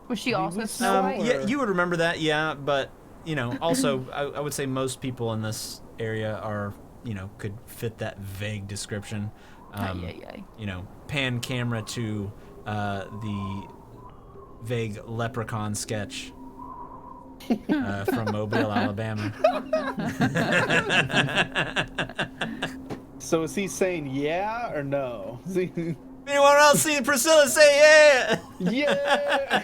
Was she also Snow White? Yeah, you would remember that, yeah, but, you know, also, I would say most people in this area are, you know, could fit that vague description. You know, pan camera to the vague leprechaun sketch from Mobile, Alabama. So is he saying yeah or no? Anyone else see Priscilla say yeah? Yeah.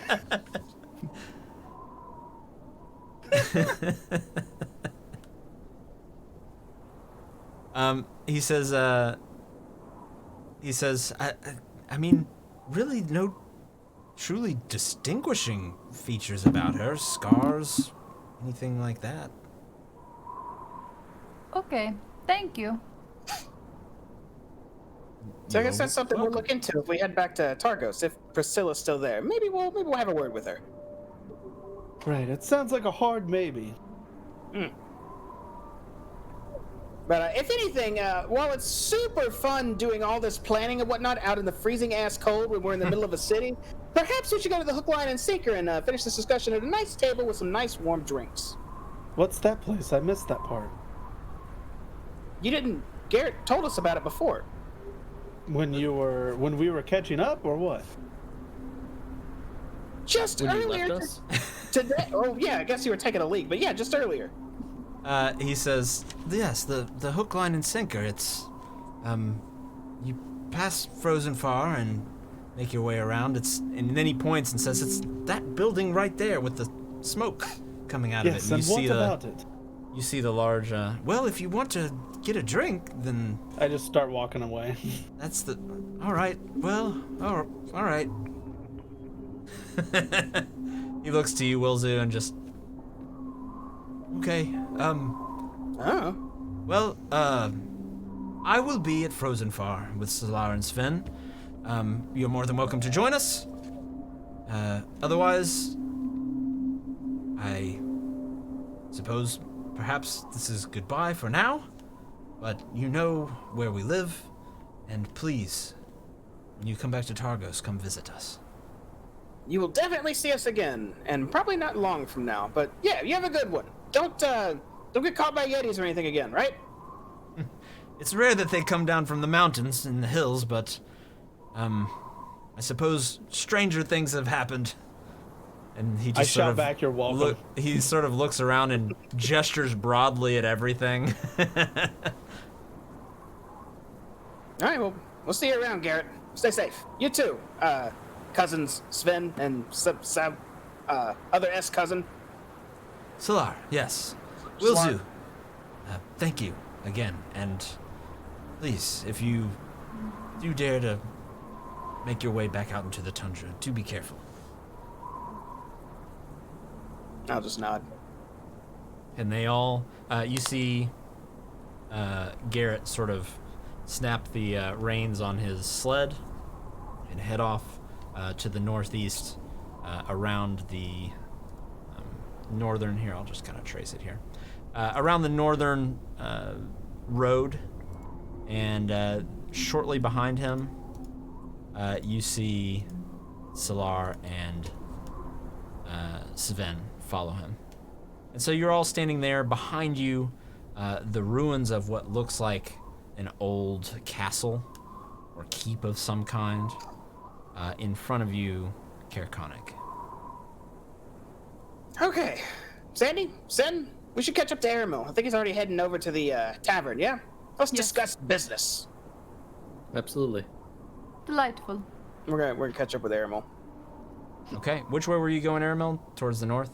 He says, I mean, really no truly distinguishing features about her, scars, anything like that. Okay, thank you. So I guess that's something welcome. we'll look into if we head back to Targos. If Priscilla's still there, maybe we'll have a word with her. Right, it sounds like a hard maybe. But if anything, while it's super fun doing all this planning and whatnot out in the freezing ass cold when we're in the middle of a city, perhaps we should go to the hook, line, and sinker and finish this discussion at a nice table with some nice warm drinks. What's that place? I missed that part. You didn't. Garrett told us about it before. When we were catching up, or what? Just When you earlier left us? today. Oh yeah, I guess you were taking a leak, but yeah, just earlier. He says, yes, the hook, line, and sinker, it's, you pass Frozen Far and make your way around, and then he points and says, it's that building right there with the smoke coming out of it. Yes, And and what about it? You see the large, well, if you want to get a drink, then I just start walking away. that's the, all right, well, all right. He looks to you, Wilzu, and just, okay, Oh. well, I will be at Frozen Far with Solar and Sven. You're more than welcome to join us. Otherwise, I suppose perhaps this is goodbye for now, but you know where we live, and please, when you come back to Targos, come visit us. You will definitely see us again, and probably not long from now. But yeah, you have a good one. Don't get caught by Yetis or anything again, right? It's rare that they come down from the mountains and the hills, but, I suppose stranger things have happened. And he just I sort shout of back, "You're welcome." He sort of looks around and gestures broadly at everything. All right, well, we'll see you around, Garrett. Stay safe. You too, cousins Sven and other S cousin. Solar, yes. Solar. Wilzu, thank you again, and please, if you do dare to make your way back out into the tundra, do be careful. I'll just nod. And they all, you see Garrett sort of snap the reins on his sled and head off to the northeast around the northern, here, I'll just kind of trace it here, around the northern road, and shortly behind him, you see Solar and Sven follow him. And so you're all standing there. Behind you, the ruins of what looks like an old castle or keep of some kind. In front of you, Kerkonic. Okay, Sandy, Sen, we should catch up to Aramil. I think he's already heading over to the tavern. Yeah, let's discuss business. Absolutely. Delightful. We're gonna catch up with Aramil. Okay, which way were you going, Aramil? Towards the north?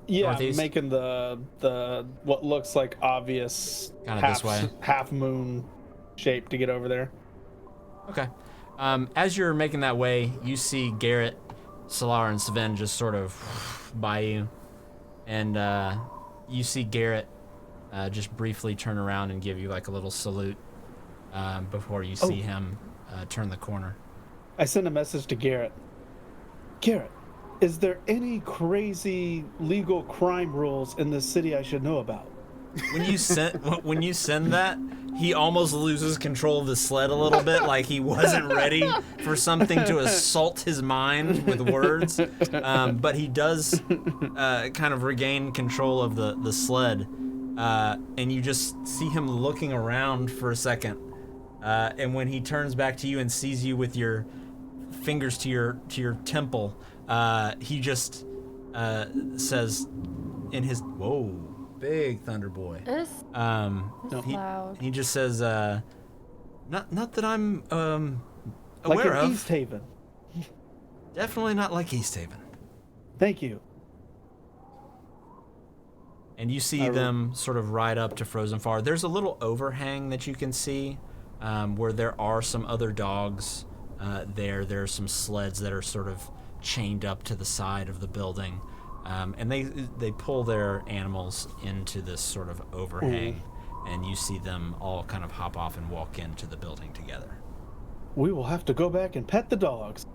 Yeah, Northeast? making the what looks like obvious Kinda this way. half moon shape to get over there. Okay. As you're making that way, you see Garrett, Solar, and Sven just sort of by you. And you see Garrett just briefly turn around and give you like a little salute before you see him turn the corner. I send a message to Garrett. Garrett, is there any crazy legal crime rules in this city I should know about? When you send that, he almost loses control of the sled a little bit, like he wasn't ready for something to assault his mind with words. But he does kind of regain control of the sled, and you just see him looking around for a second. And when he turns back to you and sees you with your fingers to your temple, he just says in his big thunder boy. It's loud. He just says, not that I'm Like aware in of. East Haven. Definitely not like East Haven. Thank you. And you see them sort of ride up to Frozen Far. There's a little overhang that you can see where there are some other dogs there. There are some sleds that are sort of chained up to the side of the building. And they pull their animals into this sort of overhang, and you see them all kind of hop off and walk into the building together. We will have to go back and pet the dogs.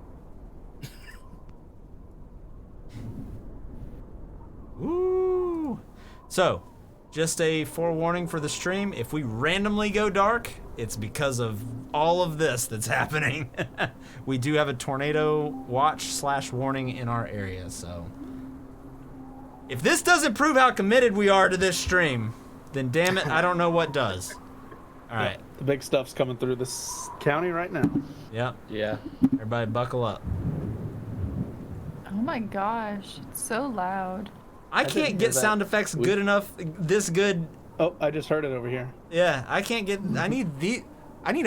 Woo! So, just a forewarning for the stream, if we randomly go dark, it's because of all of this that's happening. We do have a tornado watch/warning in our area, so if this doesn't prove how committed we are to this stream, then damn it, I don't know what does. All right. The big stuff's coming through this county right now. Yep. Yeah. Everybody buckle up. Oh my gosh, it's so loud. I can't get sound effects good enough, this good. Oh, I just heard it over here. Yeah, I can't get, I need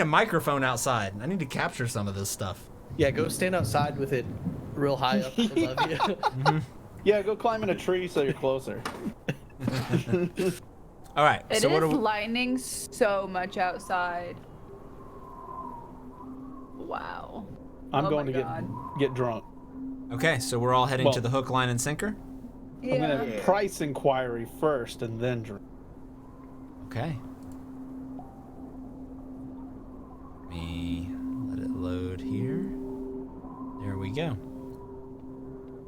a microphone outside. I need to capture some of this stuff. Yeah, go stand outside with it real high up above you. Yeah, go climb in a tree so you're closer. All right. It so what is are we, lightning so much outside. Wow. I'm Oh going my to God. get drunk. Okay, so we're all heading Well- to the hook, line, and sinker. I'm going to price inquiry first and then drink. Okay. Let me let it load here. There we go.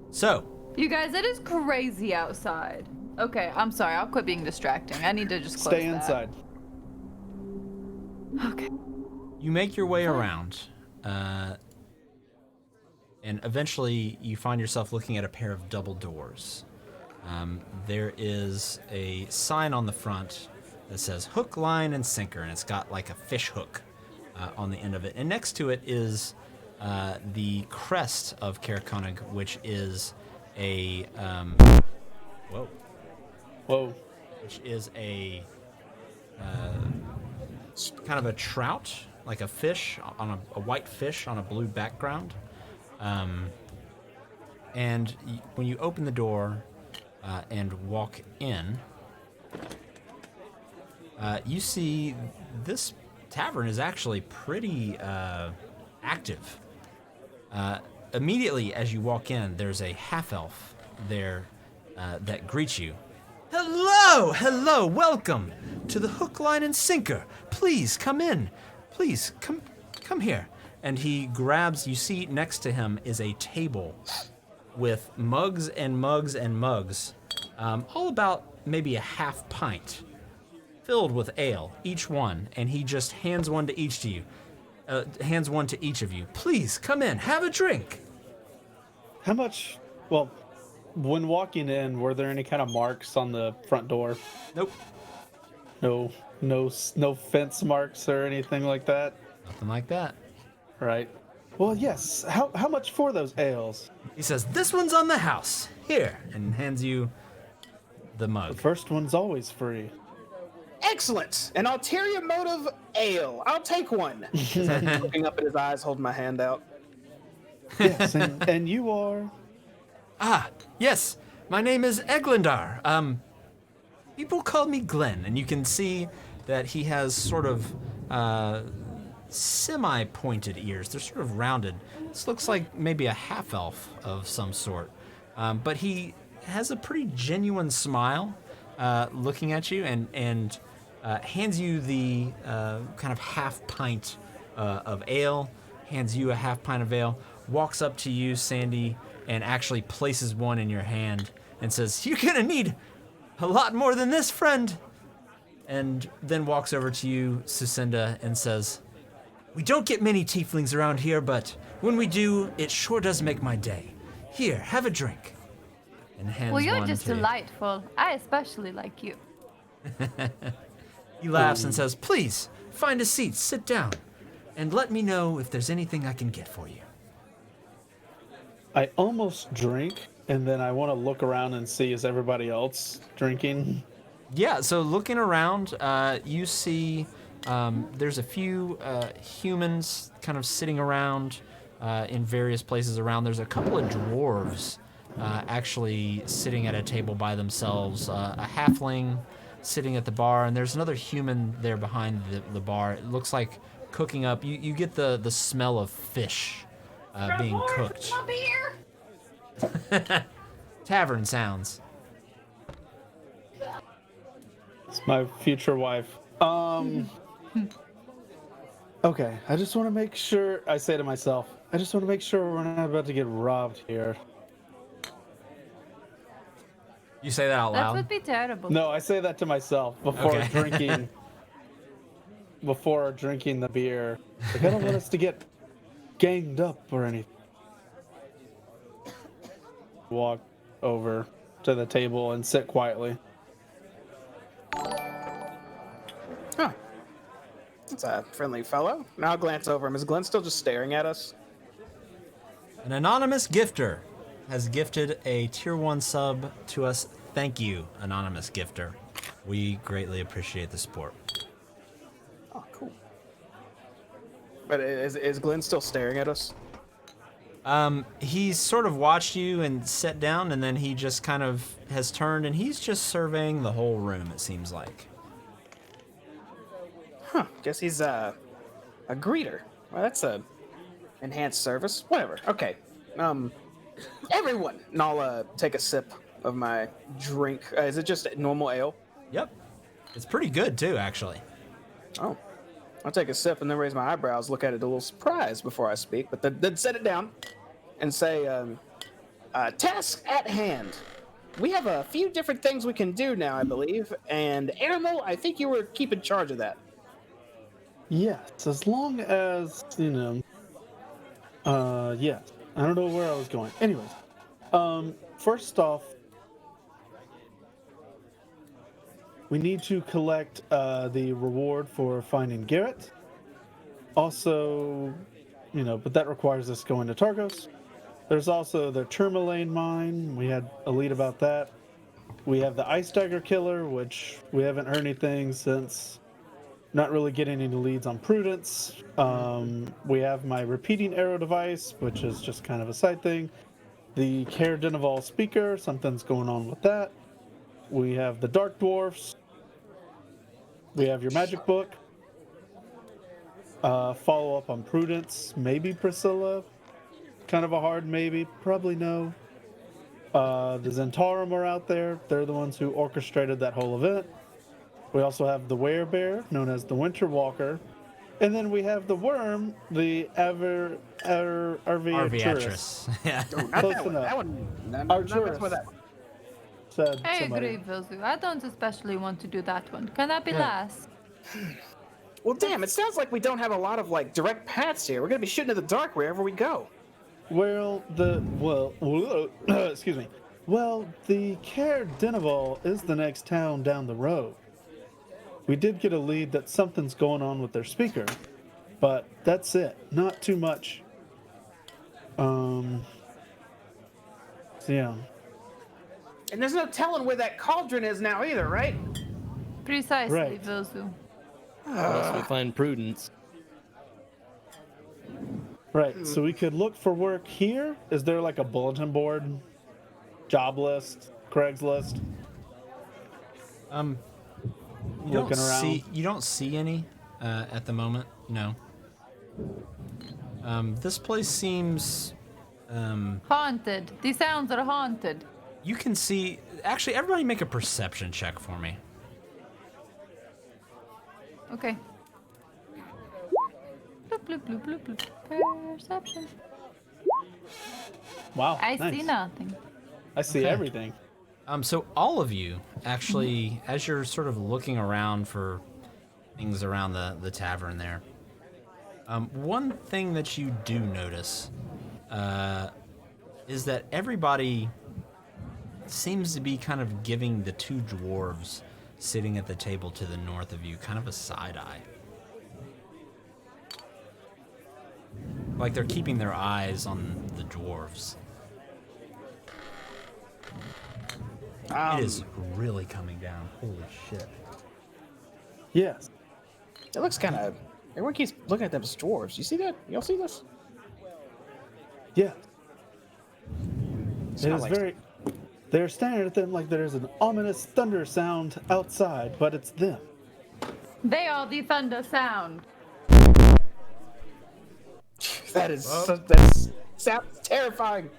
So, You guys, it is crazy outside. Okay, I'm sorry. I'll quit being distracting. I need to just close Stay that. inside. Okay. you make your way around, and eventually you find yourself looking at a pair of double doors. There is a sign on the front that says hook, line, and sinker, and it's got like a fish hook on the end of it. And next to it is the crest of Karakhonig, which is a which is a kind of a trout, like a fish on a white fish on a blue background. And when you open the door and walk in, you see this tavern is actually pretty active. Immediately as you walk in, there's a half-elf there that greets you. Hello, welcome to the hook, line, and sinker. Please come in. Please come here. And he grabs. You see, next to him is a table with mugs and mugs and mugs, all about maybe a half pint, filled with ale, each one. And he just hands one to each of you. Please come in, have a drink. How much? Well, when walking in, were there any kind of marks on the front door? Nope, No fence marks or anything like that? nothing like that. Right. Well, yes. How much for those ales? He says, "This one's on the house. Here," and hands you the The mug. first one's always free. Excellent! An ulterior motive ale. I'll take one. Looking up at his eyes, holding my hand out. Yes, and you are? Ah, yes. My name is Eglindar. People call me Glenn, and you can see that he has sort of semi-pointed ears. They're sort of rounded. This looks like maybe a half-elf of some sort. But he has a pretty genuine smile looking at you and hands you the kind of half pint of ale, hands you a half pint of ale, walks up to you, Sandy, and actually places one in your hand and says, "You're gonna need a lot more than this, friend." And then walks over to you, Sucinda, and says, "We don't get many tieflings around here, but when we do, it sure does make my day. Here, have a drink." And hands Well, you're one just to you. delightful. I especially like you. He laughs and says, "Please, find a seat, sit down, and let me know if there's anything I can get for you." I almost drink, and then I want to look around and see is everybody else drinking. Yeah, so looking around, you see there's a few humans kind of sitting around in various places around. There's a couple of dwarves actually sitting at a table by themselves, a halfling sitting at the bar, and there's another human there behind the bar. It looks like cooking up. You get the smell of fish being cooked. Tavern sounds. It's my future wife. Okay, I just want to make sure, I say to myself, I just want to make sure we're not about to get robbed here. You say that out That loud? would be terrible. No, I say that to myself before Okay. drinking the beer. Like, I don't want us to get ganged up or anything. Walk over to the table and sit quietly. Huh. That's a friendly fellow. Now I'll glance over him. Is Glenn still just staring at us? An anonymous gifter has gifted a tier 1 sub to us. Thank you, anonymous gifter. We greatly appreciate the support. Oh, cool. But is Glenn still staring at us? He's sort of watched you and sat down, and then he just kind of has turned, and he's just surveying the whole room, it seems like. Huh. Guess he's a greeter. Well, that's a enhanced service. Whatever. Okay. Everyone, and I'll take a sip of my drink. Is it just normal ale? Yep. It's pretty good, too, actually. Oh. I'll take a sip and then raise my eyebrows, look at it a little surprised before I speak, but then set it down and say, task at hand. We have a few different things we can do now, I believe, and Animal, I think you were keeping charge of that. Yes, as long as, yes. I don't know where I was going. Anyways, first off, we need to collect the reward for finding Garrett. Also, but that requires us going to Targos. There's also the Tourmaline mine. We had a lead about that. We have the Ice Dagger Killer, which we haven't heard anything since. Not really getting any leads on Prudence. We have my repeating arrow device, which is just kind of a side thing. The Care Denival speaker, something's going on with that. We have the Dark Dwarfs. We have your magic book. Follow up on Prudence, maybe Priscilla. Kind of a hard maybe, probably no. The Zentarum are out there. They're the ones who orchestrated that whole event. We also have the Werebear, known as the Winter Walker. And then we have the Worm, the Arviatrus. Arviatrus. Yeah. Oh, not Close that one. enough. That one. Not Arcturus. mess with that one. Said I somebody. agree, Vilzu. I don't especially want to do that one. Can that be last? Well, damn, it sounds like we don't have a lot of, direct paths here. We're going to be shooting in the dark wherever we go. Excuse me. Well, the Care Denival is the next town down the road. We did get a lead that something's going on with their speaker, but that's it. Not too much. So yeah. And there's no telling where that cauldron is now either, right? Precisely, Right. Vilzu. Unless we find Prudence. Right, so we could look for work here. Is there like a bulletin board? Job list? Craigslist? You Looking around. You don't see any at the moment. No. This place seems. Haunted. These sounds are haunted. You can see. Actually, everybody make a perception check for me. Okay. Boop. bloop, bloop, bloop, bloop. Perception. Wow. I nice. see nothing. I see Okay. everything. So all of you, actually, as you're sort of looking around for things around the tavern there, one thing that you do notice is that everybody seems to be kind of giving the two dwarves sitting at the table to the north of you kind of a side eye. Like they're keeping their eyes on the dwarves. It is really coming down. Holy shit. Yes. It looks kind of. Everyone keeps looking at them as dwarves. You see that? Y'all see this? Yes. It's It not is like- very. They're staring at them like there's an ominous thunder sound outside, but it's them. They are the thunder sound. That is. That sounds terrifying.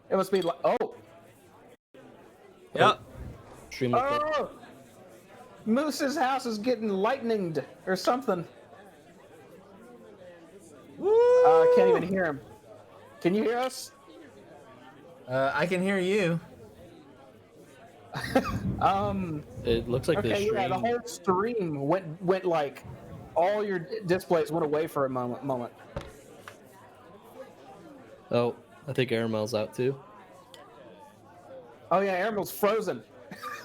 It must be like. Oh. Yep. Stream looked like- Oh. Moose's house is getting lightninged or something. I can't even hear him. Can you hear us? I can hear you. It looks like the Okay, stream. yeah, the whole stream went like all your displays went away for a moment. Oh, I think Aramel's out too. Oh yeah, Aramel's frozen.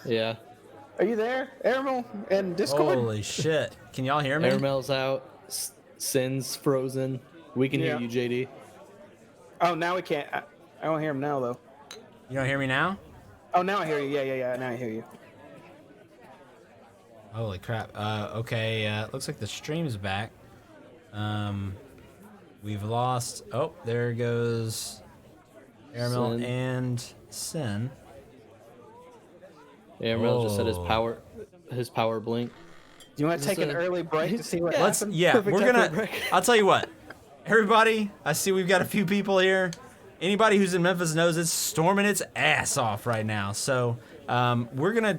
Yeah. Are you there, Aramel and Discord? Holy shit. Can y'all hear me? Aramel's out. Sin's frozen. We can Yeah. hear you, JD. Oh, now we can't. I don't hear him now though. You don't hear me now? Oh, now I hear you. Yeah. Now I hear you. Holy crap. Okay, looks like the stream's back. We've lost... Oh, there goes Aramel Sin. and Sin. Aramel just said Oh. his power blink. Do you want to Is take this an a- early break to see what Let's... happens? Yeah, Perfect we're time for a gonna... break. I'll tell you what. Everybody, I see we've got a few people here. Anybody who's in Memphis knows it's storming its ass off right now. So we're gonna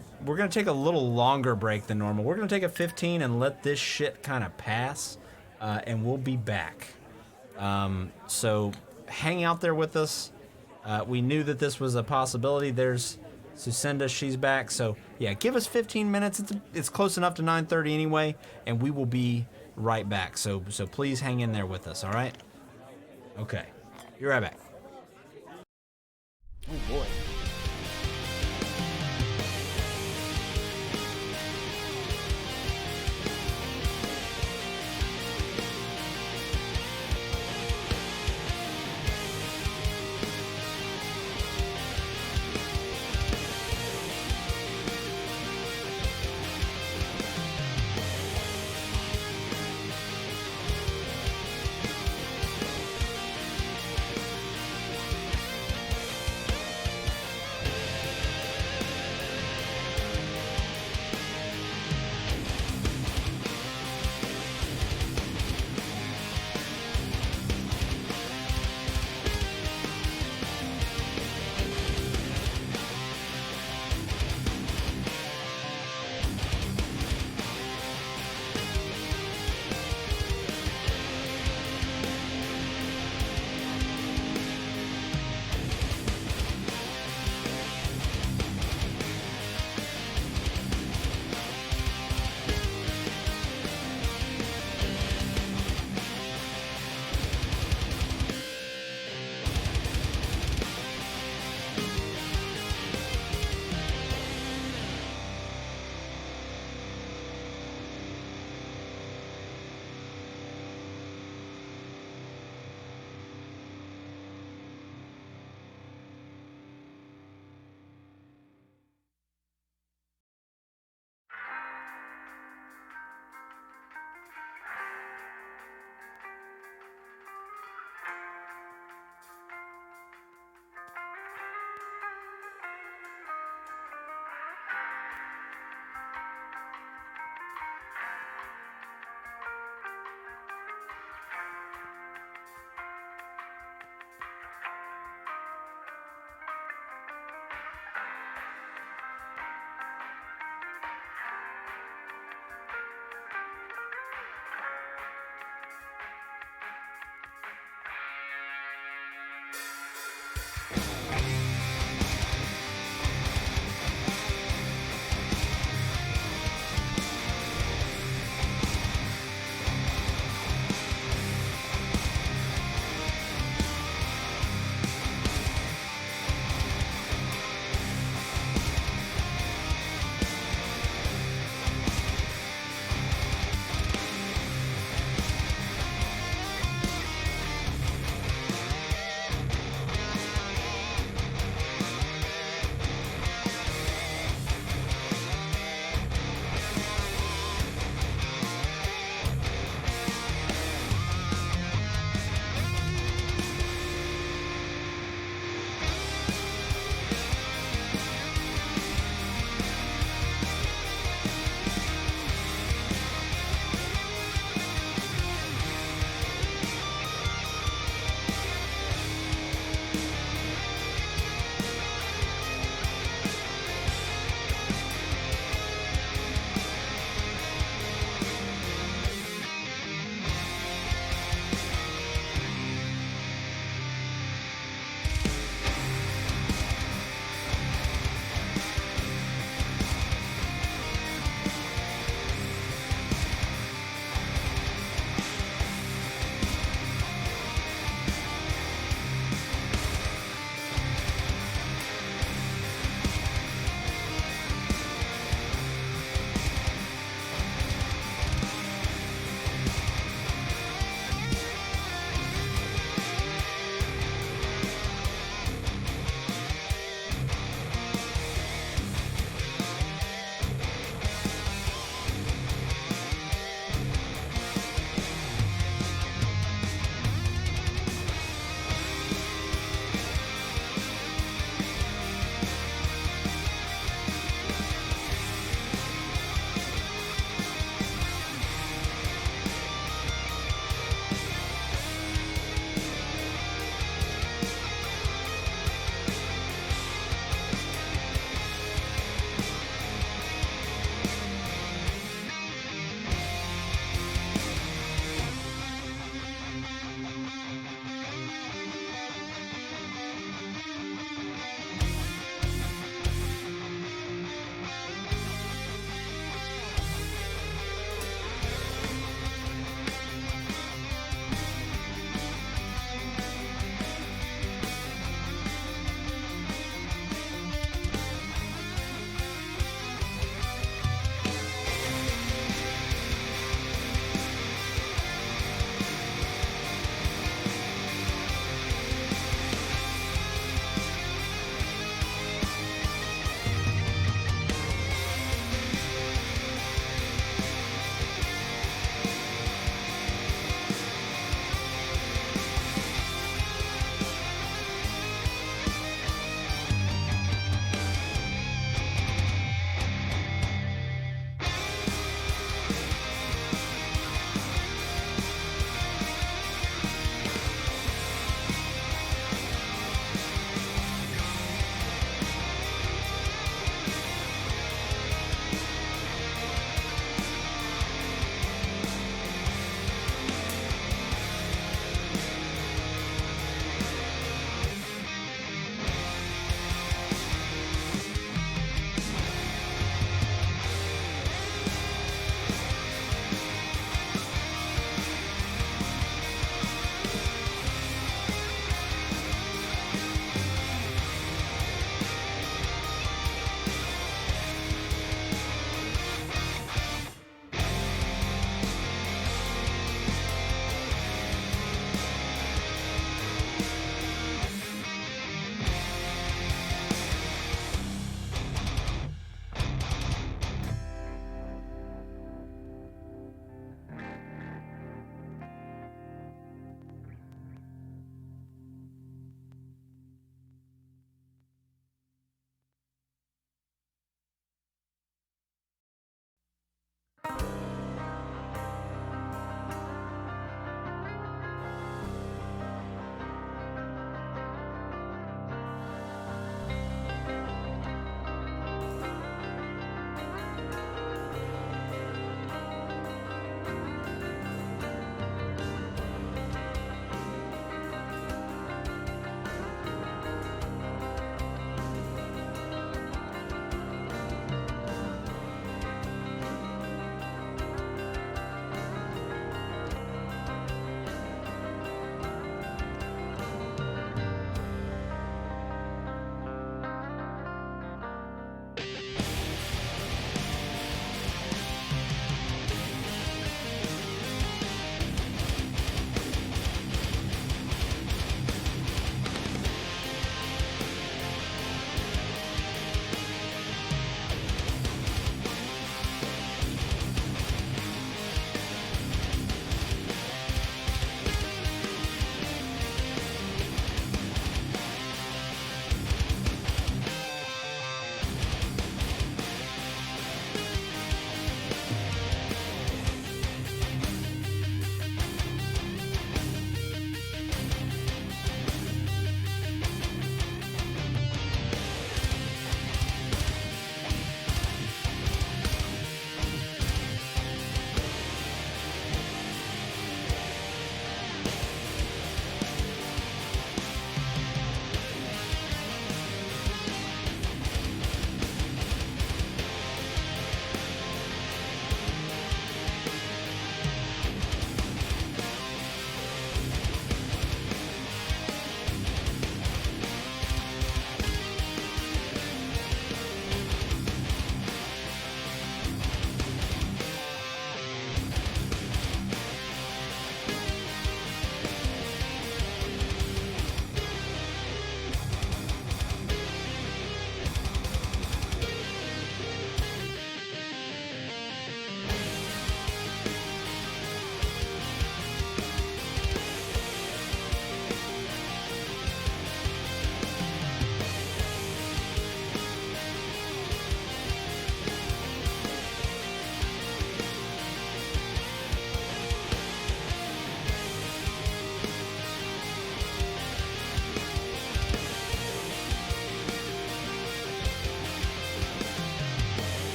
take a little longer break than normal. We're gonna take a 15 and let this shit kind of pass, and we'll be back. So hang out there with us. We knew that this was a possibility. There's Sucinda, she's back. So yeah, give us 15 minutes. It's close enough to 9:30 anyway, and we will be right back. So please hang in there with us. All right? Okay, be right back. Oh boy.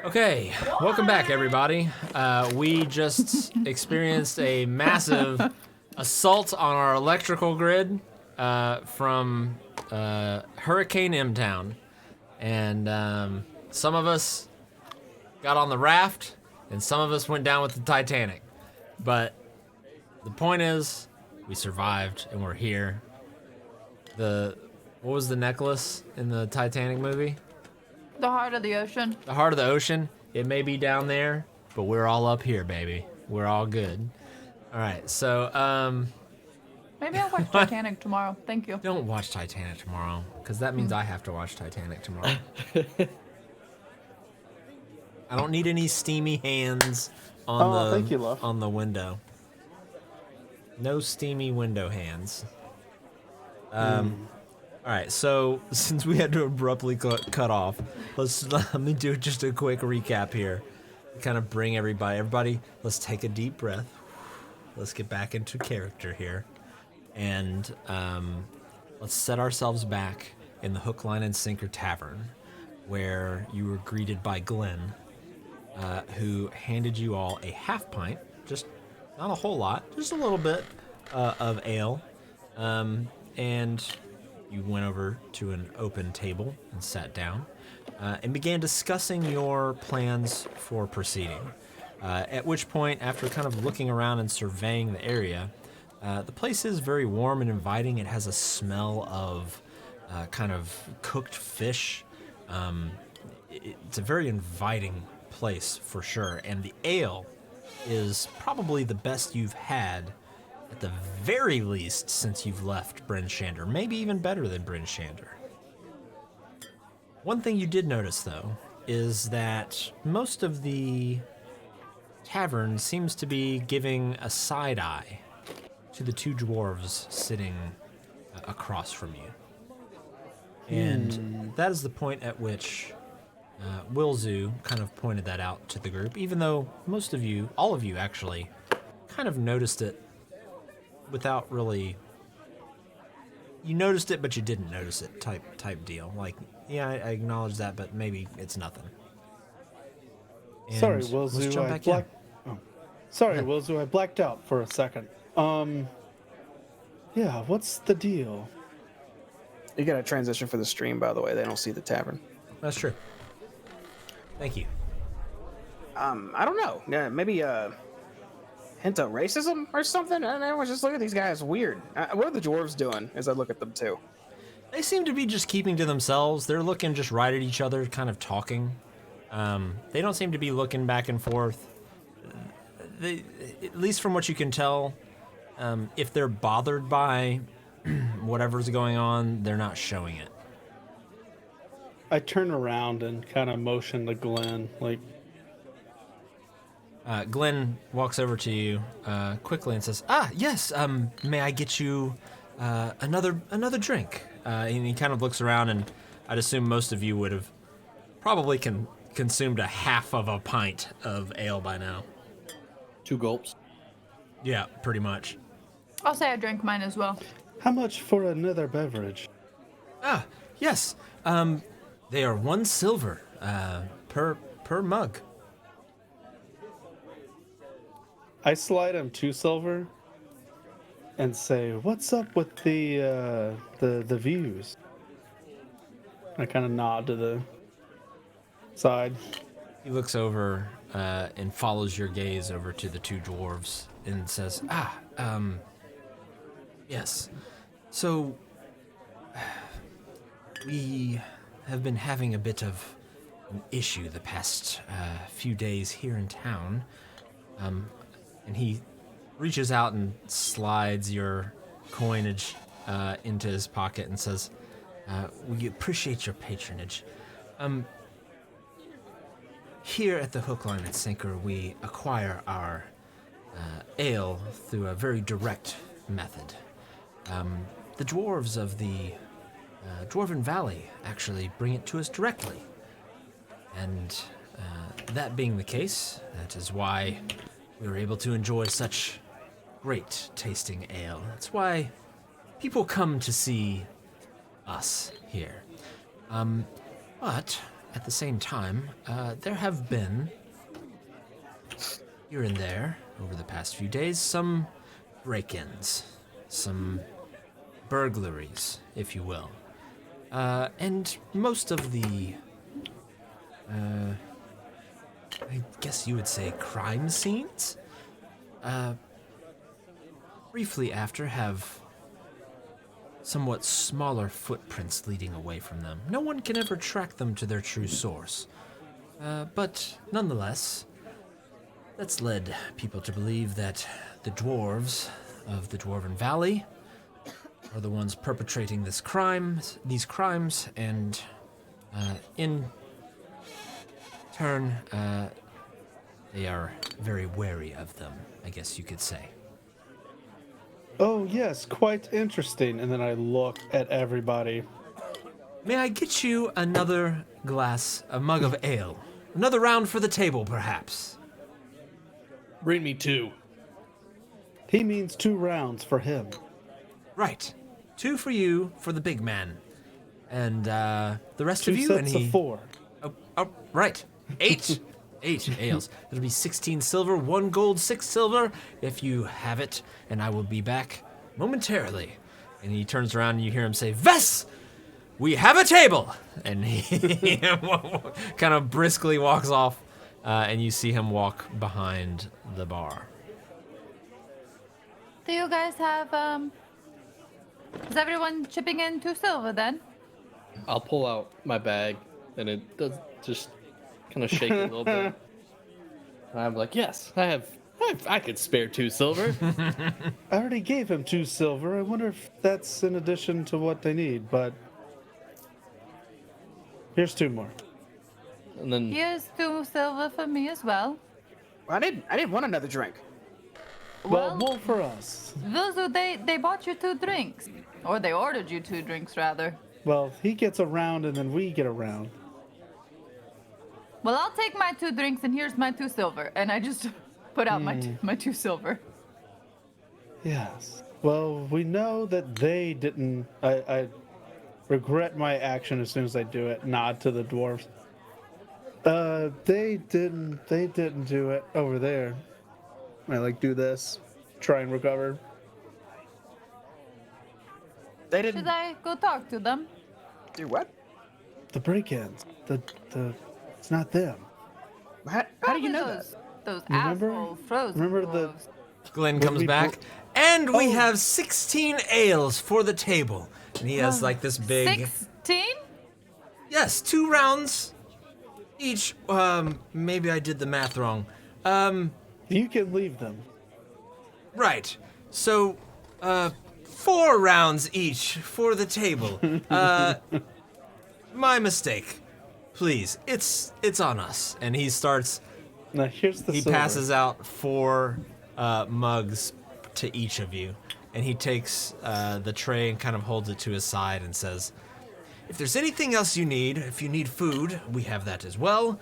Okay, welcome back, everybody. We just experienced a massive assault on our electrical grid from Hurricane M-Town. And some of us got on the raft, and some of us went down with the Titanic. But the point is, we survived, and we're here. What was the necklace in the Titanic movie? The heart of the ocean. The heart of the ocean. It may be down there, but we're all up here, baby. We're all good. All right, so Maybe I'll watch Titanic tomorrow. Thank you. don't watch Titanic tomorrow, because that means I have to watch Titanic tomorrow. I don't need any steamy hands on thank you, love. on the window. No steamy window hands. All right, so since we had to abruptly cut off, let me do just a quick recap here. Kind of bring everybody, let's take a deep breath. Let's get back into character here. And let's set ourselves back in the Hook, Line, and Sinker Tavern, where you were greeted by Glenn, who handed you all a half pint, just not a whole lot, just a little bit of ale. And you went over to an open table and sat down and began discussing your plans for proceeding. At which point, after kind of looking around and surveying the area, the place is very warm and inviting. It has a smell of kind of cooked fish. It's a very inviting place for sure. And the ale is probably the best you've had at the very least since you've left Bryn Shander. Maybe even better than Bryn Shander. One thing you did notice, though, is that most of the tavern seems to be giving a side eye to the two dwarves sitting across from you. And that is the point at which Wilzu kind of pointed that out to the group, even though most of you, all of you actually, kind of noticed it without really... You noticed it, but you didn't notice it type deal. Like, yeah, I acknowledge that, but maybe it's nothing. And Sorry, let's Wilzu, jump I back in. blacked. Oh. Sorry, Wilzu, I blacked out for a second. Yeah, what's the deal? You got to transition for the stream, by the way. They don't see the tavern. That's true. Thank you. I don't know. Yeah, maybe hint of racism or something. And everyone just look at these guys weird. What are the dwarves doing? As I look at them too. They seem to be just keeping to themselves. They're looking just right at each other, kind of talking. They don't seem to be looking back and forth. At least from what you can tell, if they're bothered by whatever's going on, they're not showing it. I turn around and kind of motion to Glenn, like... Glenn walks over to you quickly and says, "Ah, yes. May I get you another drink?" And he kind of looks around, and I'd assume most of you would have probably consumed a half of a pint of ale by now. 2 gulps. Yeah, pretty much. I'll say I drank mine as well. How much for another beverage? Ah, yes. They are 1 silver per mug. I slide him 2 silver and say, "What's up with the views?" I kind of nod to the side. He looks over and follows your gaze over to the 2 dwarves and says, yes. So, we have been having a bit of an issue the past few days here in town. And he reaches out and slides your coinage into his pocket and says, "We appreciate your patronage. Here at the Hook, Line, and Sinker, we acquire our ale through a very direct method. The dwarves of the Dwarven Valley actually bring it to us directly. And that being the case, that is why we were able to enjoy such great tasting ale. That's why people come to see us here. But at the same time, there have been, here and there, over the past few days, some break-ins, some burglaries, if you will. And most of the, I guess you would say crime scenes, briefly after have somewhat smaller footprints leading away from them. No one can ever track them to their true source. But nonetheless, that's led people to believe that the dwarves of the Dwarven Valley are the ones perpetrating these crimes, and in turn, they are very wary of them, I guess you could say. Oh, yes, quite interesting. And then I look at everybody. May I get you another glass, a mug of ale? Another round for the table, perhaps? Bring me 2. He means 2 rounds for him. Right. 2 for you, for the big man. And the rest 2 of you, sets and he... of 4. Oh, right. 8. 8 ales. It'll be 16 silver, 1 gold, 6 silver, if you have it, and I will be back momentarily. And he turns around and you hear him say, Ves! We have a table! And he kind of briskly walks off, and you see him walk behind the bar. Do you guys have, is everyone chipping in 2 silver then? I'll pull out my bag, and it does just kind of shake it a little bit. And I'm like, yes, I could spare 2 silver. I already gave him 2 silver. I wonder if that's in addition to what they need, but here's 2 more. And then Here's 2 silver for me as well. I didn't want another drink. Well, more for us. Vilzu, they bought you 2 drinks. Or they ordered you 2 drinks, rather. Well, he gets a round and then we get a round. Well, I'll take my 2 drinks and here's my 2 silver. And I just put out my 2 silver. Yes. Well, we know that they didn't. I regret my action as soon as I do it. Nod to the dwarves. They didn't do it over there. I do this, try and recover. They didn't Should I go talk to them? do what? The break-ins. It's not them. How do you know Probably that? Those Remember- asshole frozen remember the- dwarves. Glenn comes back, and we have 16 ales for the table. And he has this big... 16? Yes, 2 rounds each. Maybe I did the math wrong. You can leave them. Right. So, 4 rounds each for the table. My mistake. Please, it's on us. And he starts. Now here's the He silver. passes out 4 mugs to each of you, and he takes the tray and kind of holds it to his side and says, "If there's anything else you need, if you need food, we have that as well.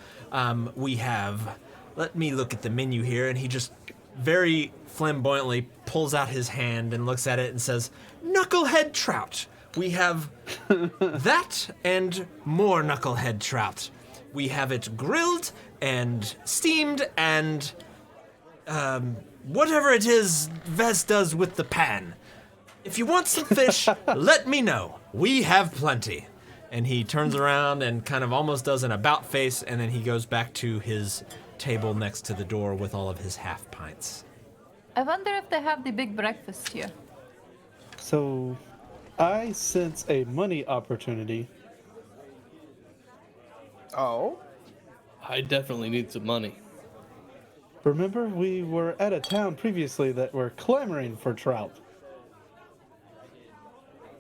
We have. Let me look at the menu here." And he just very flamboyantly pulls out his hand and looks at it and says, "Knucklehead trout. We have that and more knucklehead trout. We have it grilled and steamed and whatever it is Vez does with the pan. If you want some fish, let me know. We have plenty." And he turns around and kind of almost does an about face, and then he goes back to his table next to the door with all of his half pints. I wonder if they have the big breakfast here. So, I sense a money opportunity. Oh, I definitely need some money. Remember, we were at a town previously that were clamoring for trout.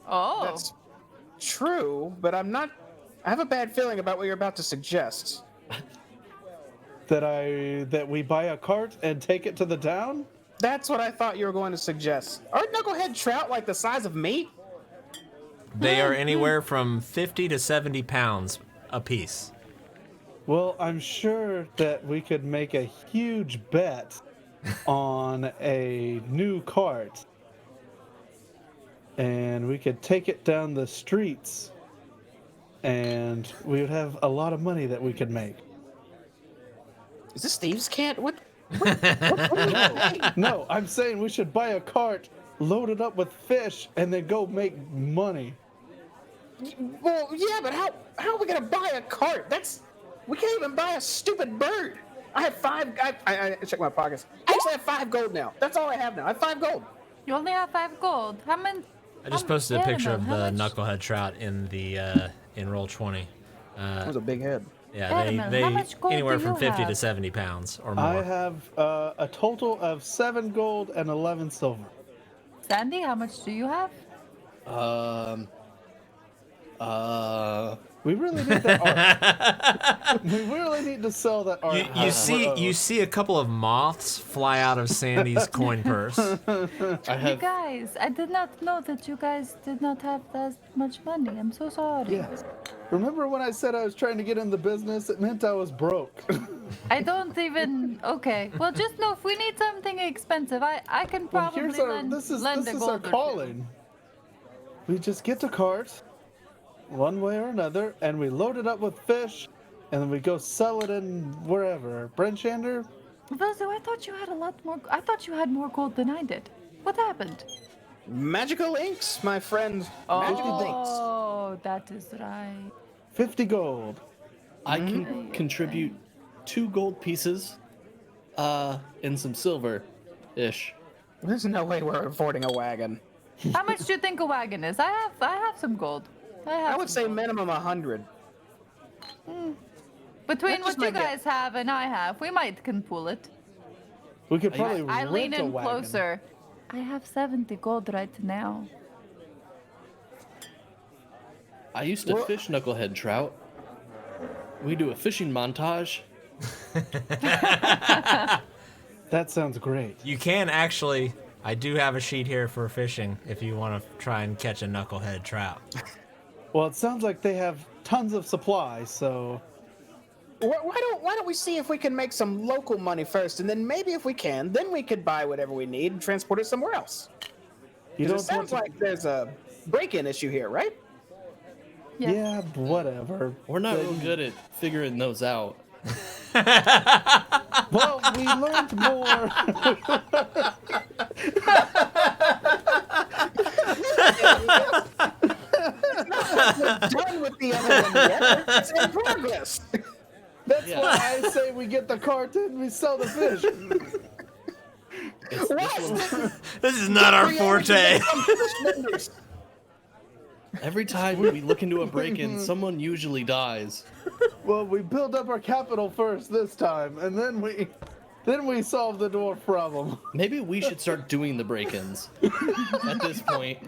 Oh. that's true, but I'm not. I have a bad feeling about what you're about to suggest. That we buy a cart and take it to the town? That's what I thought you were going to suggest. Aren't knucklehead trout like the size of meat? They are anywhere from 50 to 70 pounds a piece. Well, I'm sure that we could make a huge bet on a new cart. And we could take it down the streets and we would have a lot of money that we could make. Is this Steve's cat? What? No, I'm saying we should buy a cart, load it up with fish, and then go make money. Well, yeah, but how are we gonna buy a cart? We can't even buy a stupid bird. I have 5. I check my pockets. I actually have 5 gold now. That's all I have now. I have 5 gold. You only have 5 gold. How many? I just posted a picture of the Animal, knucklehead trout in the in roll 20. That was a big head. Yeah, Animal, they how much gold anywhere do from you 50 to have? 70 pounds or more. I have a total of 7 gold and 11 silver. Sandy, how much do you have? We really need that art. We really need to sell that art. You see a couple of moths fly out of Sandy's coin purse. You guys, I did not know that you guys did not have that much money. I'm so sorry. Yes. Remember when I said I was trying to get in the business? It meant I was broke. I don't even. Okay. Well, just know if we need something expensive, I can Well, probably here's our, lend this is a our gold or two. calling. We just get the cart, one way or another, and we load it up with fish, and then we go sell it in wherever. Brenchander? Vazu, I thought you had a lot more. I thought you had more gold than I did. What happened? Magical inks, my friend. Magical inks. Oh, that is right. 50 gold. I can contribute 2 gold pieces, and some silver-ish. There's no way we're affording a wagon. How much do you think a wagon is? I have some gold. I would say minimum 100. Between That's just what you my guys have and I have, we might can pull it. We could probably I rent lean a in wagon. closer. I have 70 gold right now. I used to fish knucklehead trout. We do a fishing montage. That sounds great. You can actually. I do have a sheet here for fishing if you want to try and catch a knucklehead trout. Well, it sounds like they have tons of supplies, so Why don't we see if we can make some local money first, and then maybe if we can, then we could buy whatever we need and transport it somewhere else. you 'Cause don't it sounds want to- like there's a break-in issue here, right? Yes. Yeah, whatever. We're not real good at figuring those out. Well, we learned more. We're done with the other one yet. It's in progress. That's Yeah. why I say we get the cart and we sell the fish. What? This is not our forte. Every time we look into a break-in, someone usually dies. Well, we build up our capital first this time, and then we solve the dwarf problem. Maybe we should start doing the break-ins at this point.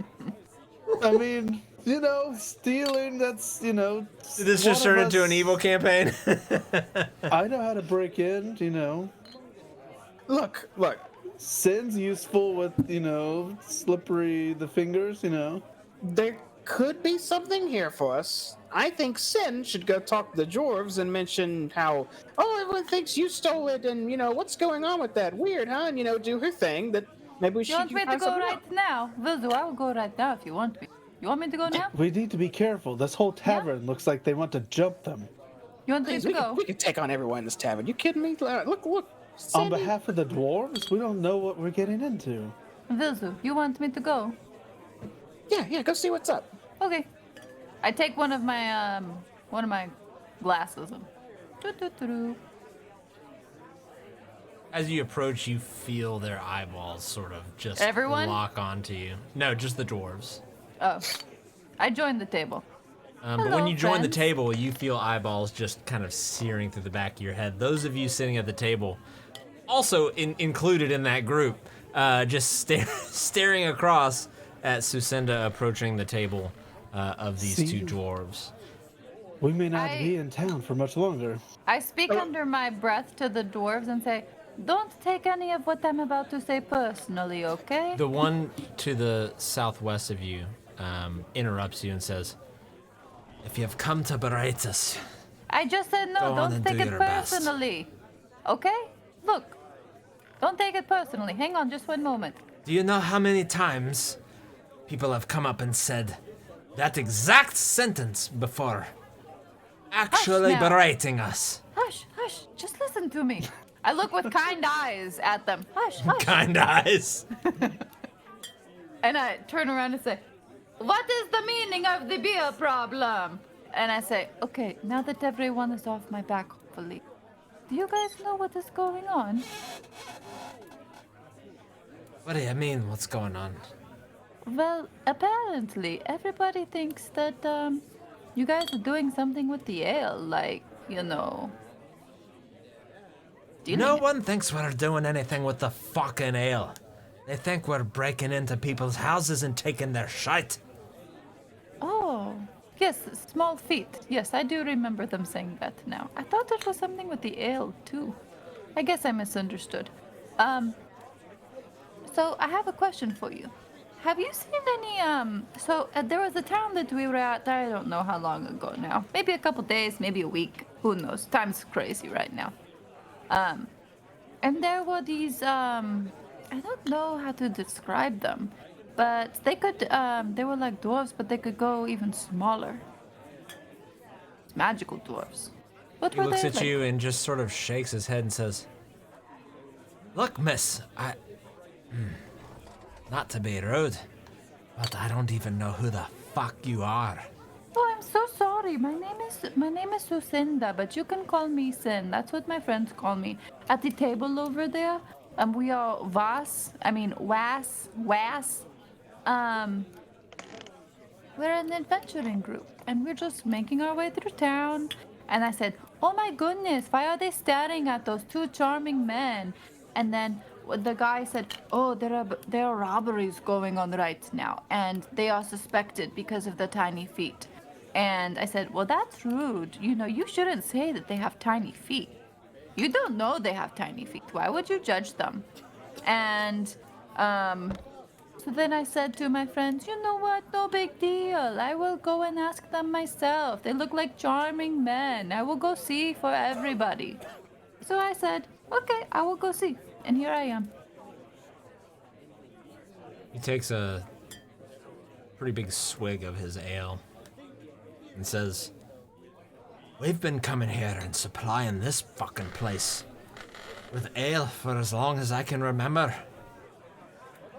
I mean, stealing, that's, Did this just turn into an evil campaign? I know how to break in, Look. Sin's useful with, slippery the fingers, There could be something here for us. I think Sin should go talk to the dwarves and mention how, everyone thinks you stole it, and, what's going on with that? Weird, huh? And, do her thing that maybe we should You want me to find go something right else. now? Vizu, I will go right now if you want me. You want me to go now? We need to be careful. This whole tavern looks like they want to jump them. You want me Please, to go? we could take on everyone in this tavern. You kidding me? Look. On Sandy. behalf of the dwarves, we don't know what we're getting into. Vizu, you want me to go? Yeah, go see what's up. Okay. I take one of my glasses and doo-doo-doo-doo. As you approach, you feel their eyeballs sort of just Everyone? lock onto you. No, just the dwarves. Oh. I joined the table. But when Hello, you join the friends. table, you feel eyeballs just kind of searing through the back of your head. Those of you sitting at the table, also included in that group, just staring across at Susinda approaching the table of these See? two dwarves. We may not I- be in town for much longer. I speak under my breath to the dwarves and say, don't take any of what I'm about to say personally, okay? The one to the southwest of you interrupts you and says, "If you have come to berate us, I just said no, Go on don't and take do it your best. personally. Okay? Look. Don't take it personally. Hang on just one moment. do you know how many times people have come up and said that exact sentence before? Actually now. berating us. Hush, hush, just listen to me. I look with kind eyes at them. Hush, hush. Kind eyes. And I turn around and say, what is the meaning of the beer problem? And I say, okay, now that everyone is off my back, hopefully, do you guys know what is going on? What do you mean, what's going on? Well, apparently, everybody thinks that, you guys are doing something with the ale, like, stealing No it. one thinks we're doing anything with the fucking ale. They think we're breaking into people's houses and taking their shite. Oh, yes, small feet. Yes, I do remember them saying that now. I thought it was something with the ale, too. I guess I misunderstood. So I have a question for you. Have you seen any, there was a town that we were at, I don't know how long ago now. Maybe a couple days, maybe a week. Who knows? Time's crazy right now. And there were these, I don't know how to describe them, but they could, they were like dwarves, but they could go even smaller. Magical dwarves. What He were looks they at like? you and just sort of shakes his head and says, Look, miss, not to be rude, but I don't even know who the fuck you are. Oh, I'm so sorry. My name is Lucinda, but you can call me Sin. That's what my friends call me. At the table over there, we are Was. We're an adventuring group, and we're just making our way through town. And I said, "Oh my goodness, why are they staring at those two charming men?" And then the guy said, "Oh, there are robberies going on right now, and they are suspected because of the tiny feet." And I said, "Well, that's rude. You shouldn't say that they have tiny feet. You don't know they have tiny feet. Why would you judge them?" And so then I said to my friends, "You know what? No big deal. I will go and ask them myself. They look like charming men. I will go see for everybody." So I said, "Okay, I will go see." And here I am. He takes a pretty big swig of his ale and says, We've been coming here and supplying this fucking place with ale for as long as I can remember.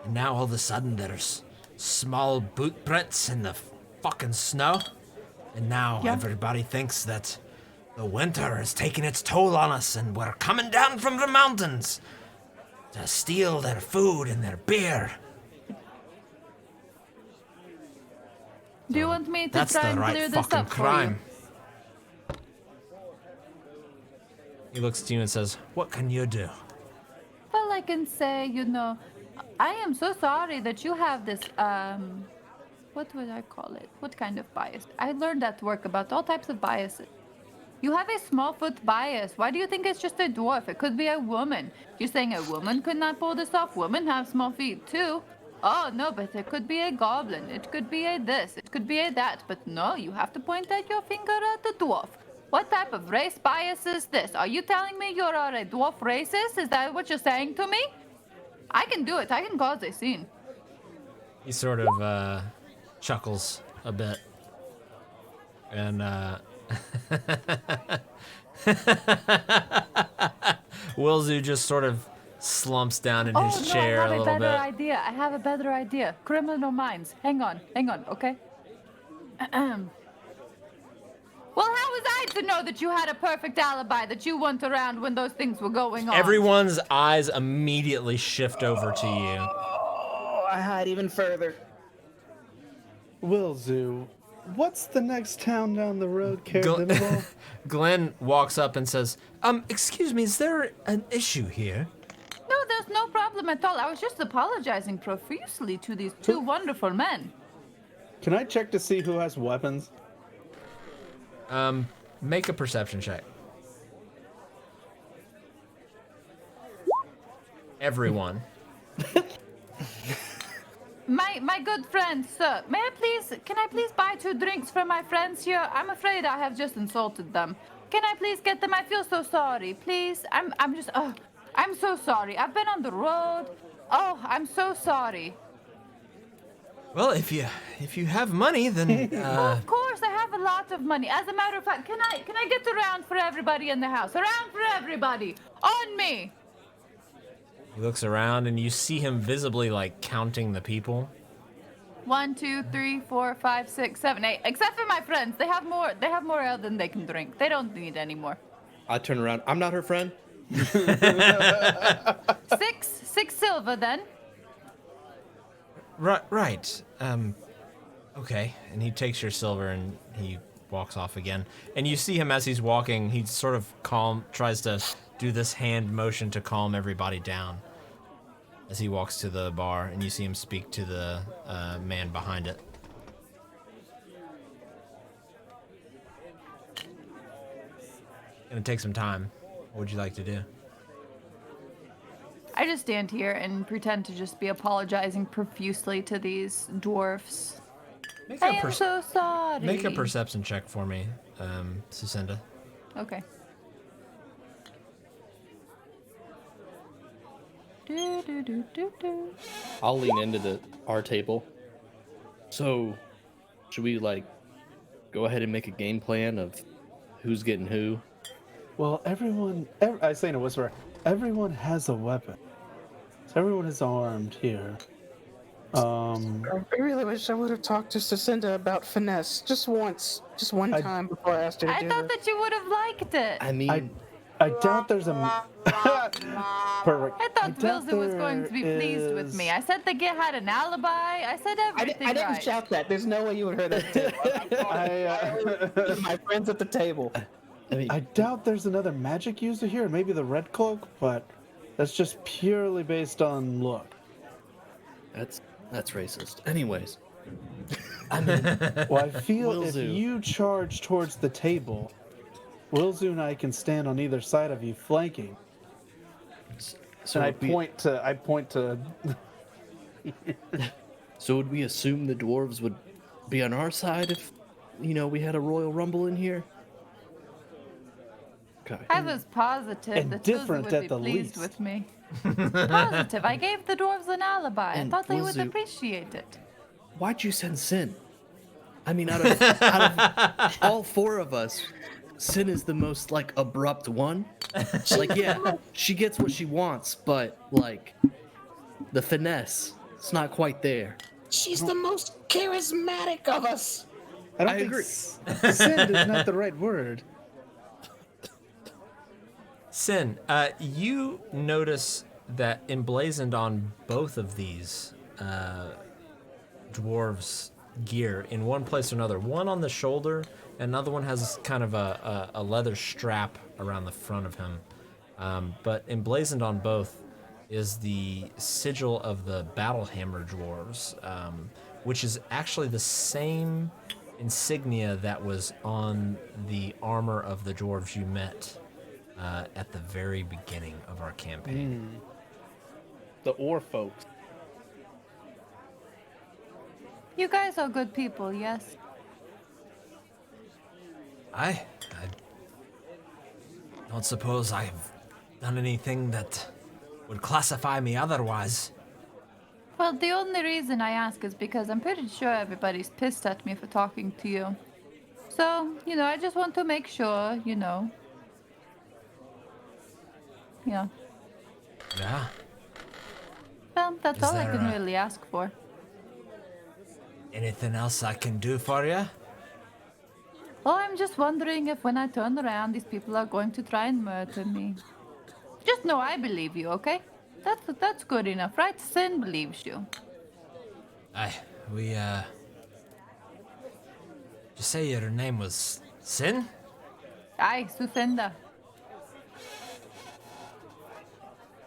And now all of a sudden there's small boot prints in the fucking snow. And now everybody thinks that the winter is taking its toll on us and we're coming down from the mountains to steal their food and their beer. Do you want me to That's try the and right clear this fucking up crime. He looks at you and says, What can you do? Well, I can say, I am so sorry that you have this, what would I call it? What kind of bias? I learned at work about all types of biases. You have a small foot bias. Why do you think it's just a dwarf? It could be a woman. You're saying a woman could not pull this off? Women have small feet too. Oh, no, but it could be a goblin. It could be a this. It could be a that. But no, you have to point at your finger at the dwarf. What type of race bias is this? Are you telling me you're a dwarf racist? Is that what you're saying to me? I can do it. I can cause a scene. He sort of chuckles a bit. And Wilzu just sort of slumps down in his chair a little bit. I have a better idea. Criminal minds. Hang on, okay? Well, how was I to know that you had a perfect alibi, that you weren't around when those things were going on? Everyone's eyes immediately shift over to you. Oh, I hide even further. Wilzu, what's the next town down the road, Carabinable? Glenn walks up and says, excuse me, is there an issue here? No, there's no problem at all. I was just apologizing profusely to these two wonderful men. Can I check to see who has weapons? Make a perception check. Everyone. My good friend, sir, can I please buy 2 drinks for my friends here? I'm afraid I have just insulted them. Can I please get them? I feel so sorry. Please, I'm so sorry. I've been on the road. Oh, I'm so sorry. Well, if you have money, then Of course, I have a lot of money. As a matter of fact, can I get around for everybody in the house? Around for everybody. On me. he looks around and you see him visibly like counting the people. 1, 2, 3, 4, 5, 6, 7, 8. Except for my friends, they have more ale than they can drink. They don't need any more. I turn around. I'm not her friend. 6 silver then. Right. Okay. And he takes your silver and he walks off again. And you see him as he's walking, he sort of tries to do this hand motion to calm everybody down as he walks to the bar, and you see him speak to the man behind it. Gonna take some time. What would you like to do? I just stand here and pretend to just be apologizing profusely to these dwarfs. I am so sorry. Make a perception check for me, Sucinda. Okay. I'll lean into our table. So, should we like go ahead and make a game plan of who's getting who? Well, I say in a whisper, everyone has a weapon. So everyone is armed here. I really wish I would have talked to Sacinda about finesse just once, just one time before I asked her to I do thought this. that you would have liked it. I mean, I doubt there's a... Perfect. I thought doubt Wilson was going to be there pleased with me. I said the git had an alibi. I said everything I didn't right. shout that. There's no way you would hear that. My friends at the table. I doubt there's another magic user here, maybe the red cloak, but that's just purely based on look. that's racist. Anyways, Well, I feel if Wilzu. you charge towards the table, Wilzu and I can stand on either side of you, flanking. so And I would point to. so would we assume the dwarves would be on our side if, we had a royal rumble in here? Okay. I was positive And that Wilson different would at be the pleased least. with me. Positive. I gave the dwarves an alibi. I And thought they would Wilson- appreciate it. Why'd you send Sin? I mean, out of all four of us, Sin is the most like abrupt one. Like, yeah, she gets what she wants, but like the finesse, it's not quite there. She's the most charismatic of us. I agree. Send is not the right word. Sin, you notice that emblazoned on both of these dwarves' gear, in one place or another, one on the shoulder, another one has kind of a leather strap around the front of him. But emblazoned on both is the sigil of the Battlehammer dwarves, which is actually the same insignia that was on the armor of the dwarves you met at the very beginning of our campaign. The Ore folks. You guys are good people, yes? I don't suppose I've done anything that would classify me otherwise. Well, the only reason I ask is because I'm pretty sure everybody's pissed at me for talking to you. So, I just want to make sure, Yeah. Yeah. Well, that's Is all I there can a- really ask for. Anything else I can do for you? Oh, I'm just wondering if when I turn around, these people are going to try and murder me. Just know I believe you, okay? That's good enough, right? Sin believes you. Did you say your name was Sin? Aye, Sufenda.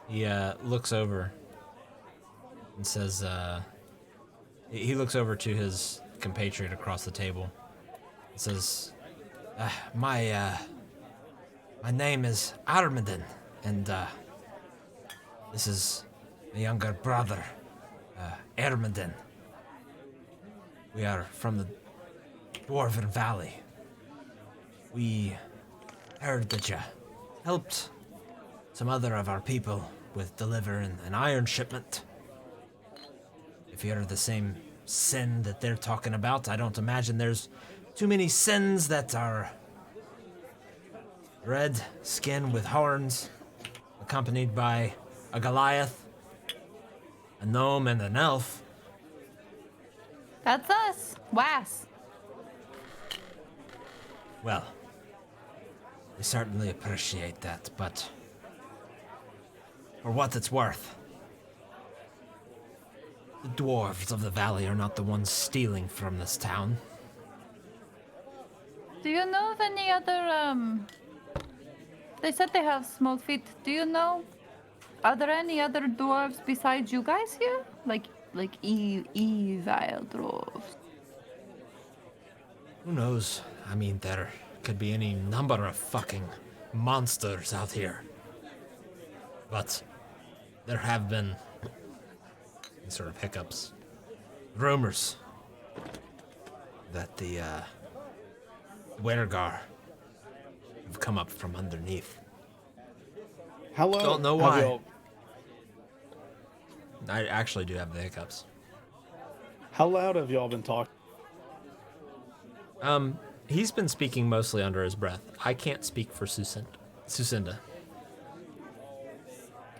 He looks over and says, he looks over to his compatriot across the table and says, my name is Armiden, and this is my younger brother, Ermiden. We are from the Dwarven Valley. We heard that you helped some other of our people with delivering an iron shipment. If you're the same sin that they're talking about. I don't imagine there's too many sins that are red skin with horns, accompanied by a Goliath, a gnome, and an elf. That's us. Was. Well, we certainly appreciate that, but for what it's worth, the dwarves of the valley are not the ones stealing from this town. Do you know of any other, They said they have small feet. Do you know? Are there any other dwarves besides you guys here? Like evil dwarves? Who knows? I mean, there could be any number of fucking monsters out here. But there have been sort of hiccups, rumors that the Wergar have come up from underneath. How loud? Don't know have why. y'all- I actually do have the hiccups. How loud have y'all been talking? He's been speaking mostly under his breath. I can't speak for Sucinda.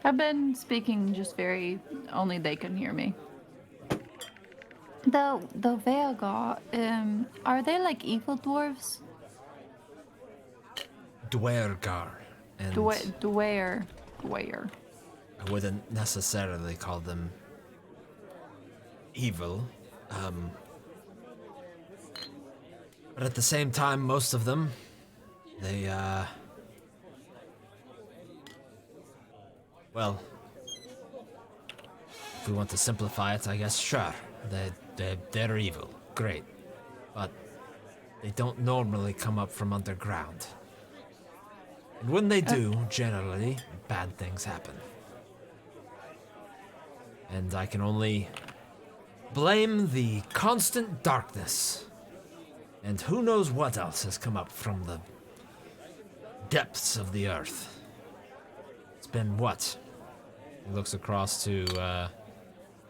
I've been speaking just very. Only they can hear me. The Vegar, are they like evil dwarves? Dwergar. And Dware. I wouldn't necessarily call them evil. But at the same time, most of them, they, well, if we want to simplify it, I guess, sure, they're evil, great. But they don't normally come up from underground. And when they do, generally, bad things happen. And I can only blame the constant darkness. And who knows what else has come up from the depths of the earth. It's been what? He looks across to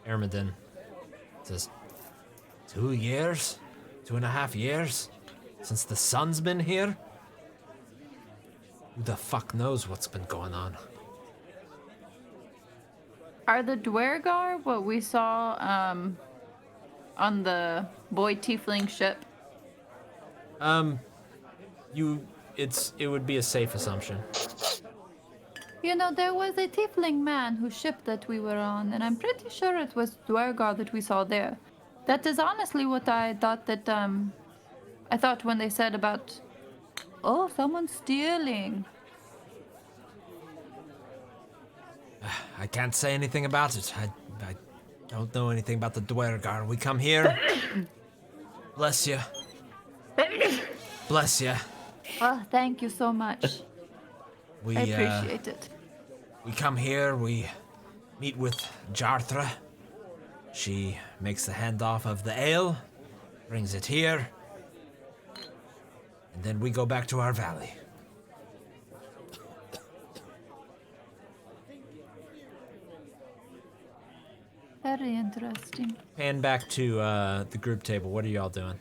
Ermedin. Says, 2 years? 2.5 years? Since the sun's been here? Who the fuck knows what's been going on? Are the Dwergar what we saw on the boy tiefling ship? It would be a safe assumption. You know, there was a tiefling man whose ship that we were on, and I'm pretty sure it was Dwergar that we saw there. That is honestly what I thought that, I thought when they said about, oh, someone's stealing. I can't say anything about it. I don't know anything about the Dwergar. We come here. Bless you. Bless you. Oh, thank you so much. We, I appreciate it. We come here, we meet with Jarthra. She makes the handoff of the ale, brings it here, and then we go back to our valley. Very interesting. Pan back to the group table. What are y'all doing?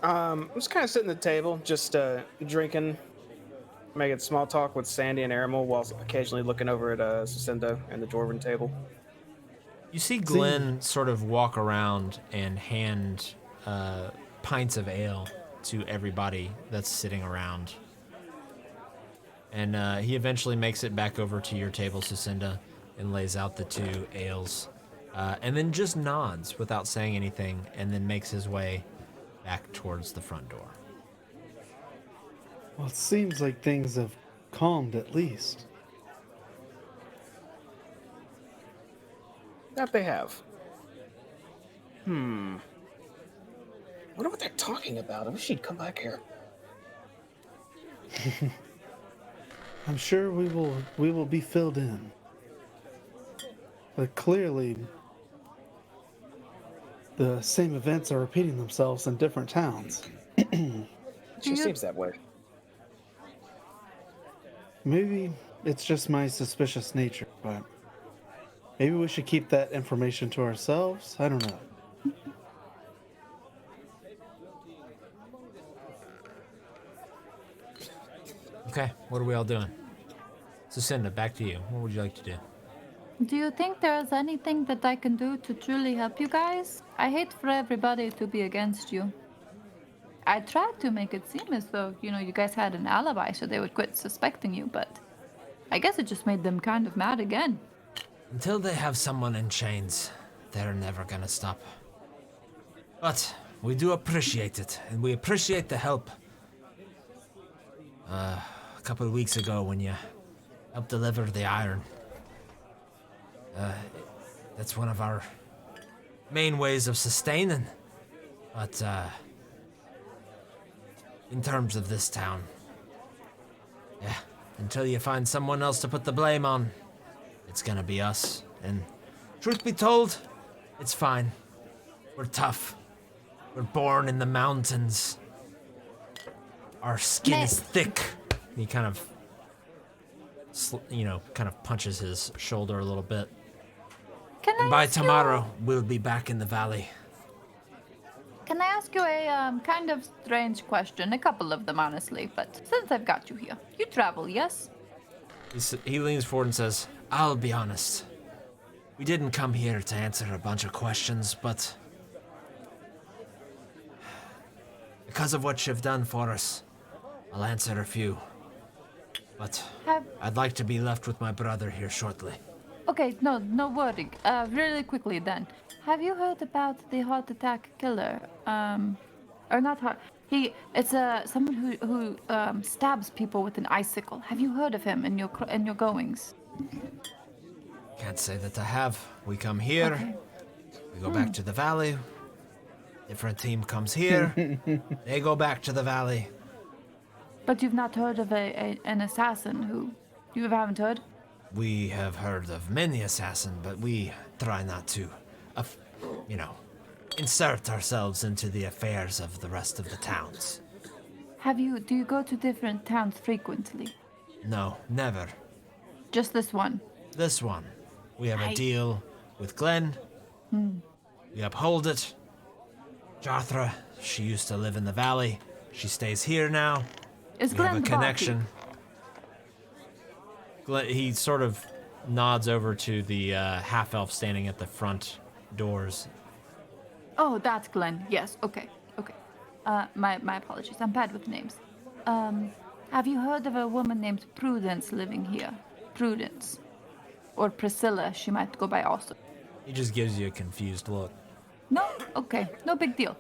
I'm just kind of sitting at the table, just drinking, making small talk with Sandy and Aramil, while occasionally looking over at Sucinda and the dwarven table. You see Glenn sort of walk around and hand pints of ale to everybody that's sitting around. And he eventually makes it back over to your table, Sucinda, and lays out the 2 ales. And then just nods without saying anything, and then makes his way back towards the front door. Well, it seems like things have calmed at least. That they have. Wonder what they're talking about. I wish she'd come back here. I'm sure we will be filled in. But clearly, the same events are repeating themselves in different towns. She seems that way. Maybe it's just my suspicious nature, but Maybe we should keep that information to ourselves. I don't know. Okay, what are we all doing? So Cinda, back to you. What would you like to do? Do you think there is anything that I can do to truly help you guys? I hate for everybody to be against you. I tried to make it seem as though, you guys had an alibi so they would quit suspecting you, but I guess it just made them kind of mad again. Until they have someone in chains, they're never gonna stop. But we do appreciate it, and we appreciate the help. A couple of weeks ago when you helped deliver the iron. That's one of our main ways of sustaining. But, in terms of this town, yeah, until you find someone else to put the blame on, it's gonna be us. And truth be told, it's fine. We're tough. We're born in the mountains. Our skin is thick. He kind of, punches his shoulder a little bit. And by tomorrow, we'll be back in the valley. Can I ask you a kind of strange question? A couple of them, honestly, but since I've got you here, you travel, yes? He leans forward and says, I'll be honest. We didn't come here to answer a bunch of questions, but because of what you've done for us, I'll answer a few. But I'd like to be left with my brother here shortly. Okay, no worry. Really quickly then. Have you heard about the heart attack killer? Or not heart. It's someone who stabs people with an icicle. Have you heard of him in your goings? Can't say that I have. We come here. Okay. We go back to the valley. Different team comes here. They go back to the valley. But you've not heard of an assassin who you haven't heard? We have heard of many assassins, but we try not to, insert ourselves into the affairs of the rest of the towns. Do you go to different towns frequently? No, never. Just this one? This one. We have a deal with Glenn. We uphold it. Jarthra, she used to live in the valley. She stays here now. Is We Glenn have a the connection. He sort of nods over to the half-elf standing at the front doors. Oh, that's Glenn. Yes, okay. My apologies. I'm bad with names. Have you heard of a woman named Prudence living here? Prudence. Or Priscilla, she might go by also. He just gives you a confused look. No? Okay, no big deal.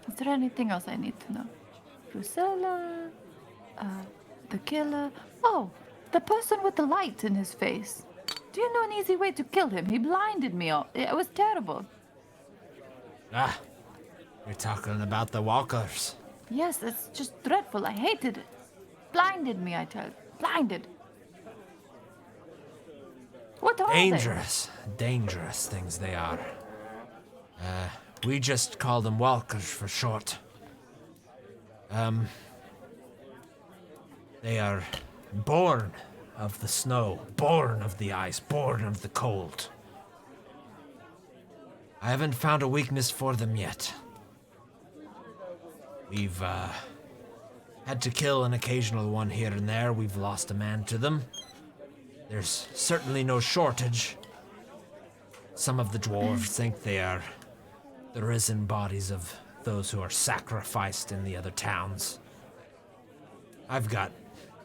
Is there anything else I need to know? Priscilla, the killer. Oh, the person with the light in his face. Do you know an easy way to kill him? He blinded me. It was terrible. Ah, you're talking about the walkers. Yes, it's just dreadful. I hated it. Blinded me, I tell you. Blinded. What are Dangerous things they are. We just call them walkers for short. They are born of the snow, born of the ice, born of the cold. I haven't found a weakness for them yet. We've had to kill an occasional one here and there. We've lost a man to them. There's certainly no shortage. Some of the dwarves think they are the risen bodies of those who are sacrificed in the other towns. I've got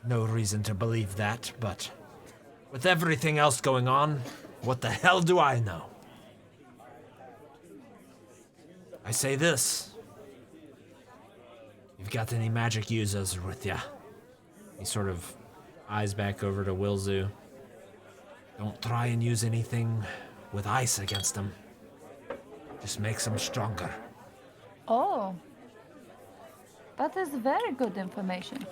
no reason to believe that, but with everything else going on, what the hell do I know? I say this. You've got any magic users with ya? He sort of eyes back over to Wilzu. Don't try and use anything with ice against them. Just makes them stronger. Oh. That is very good information.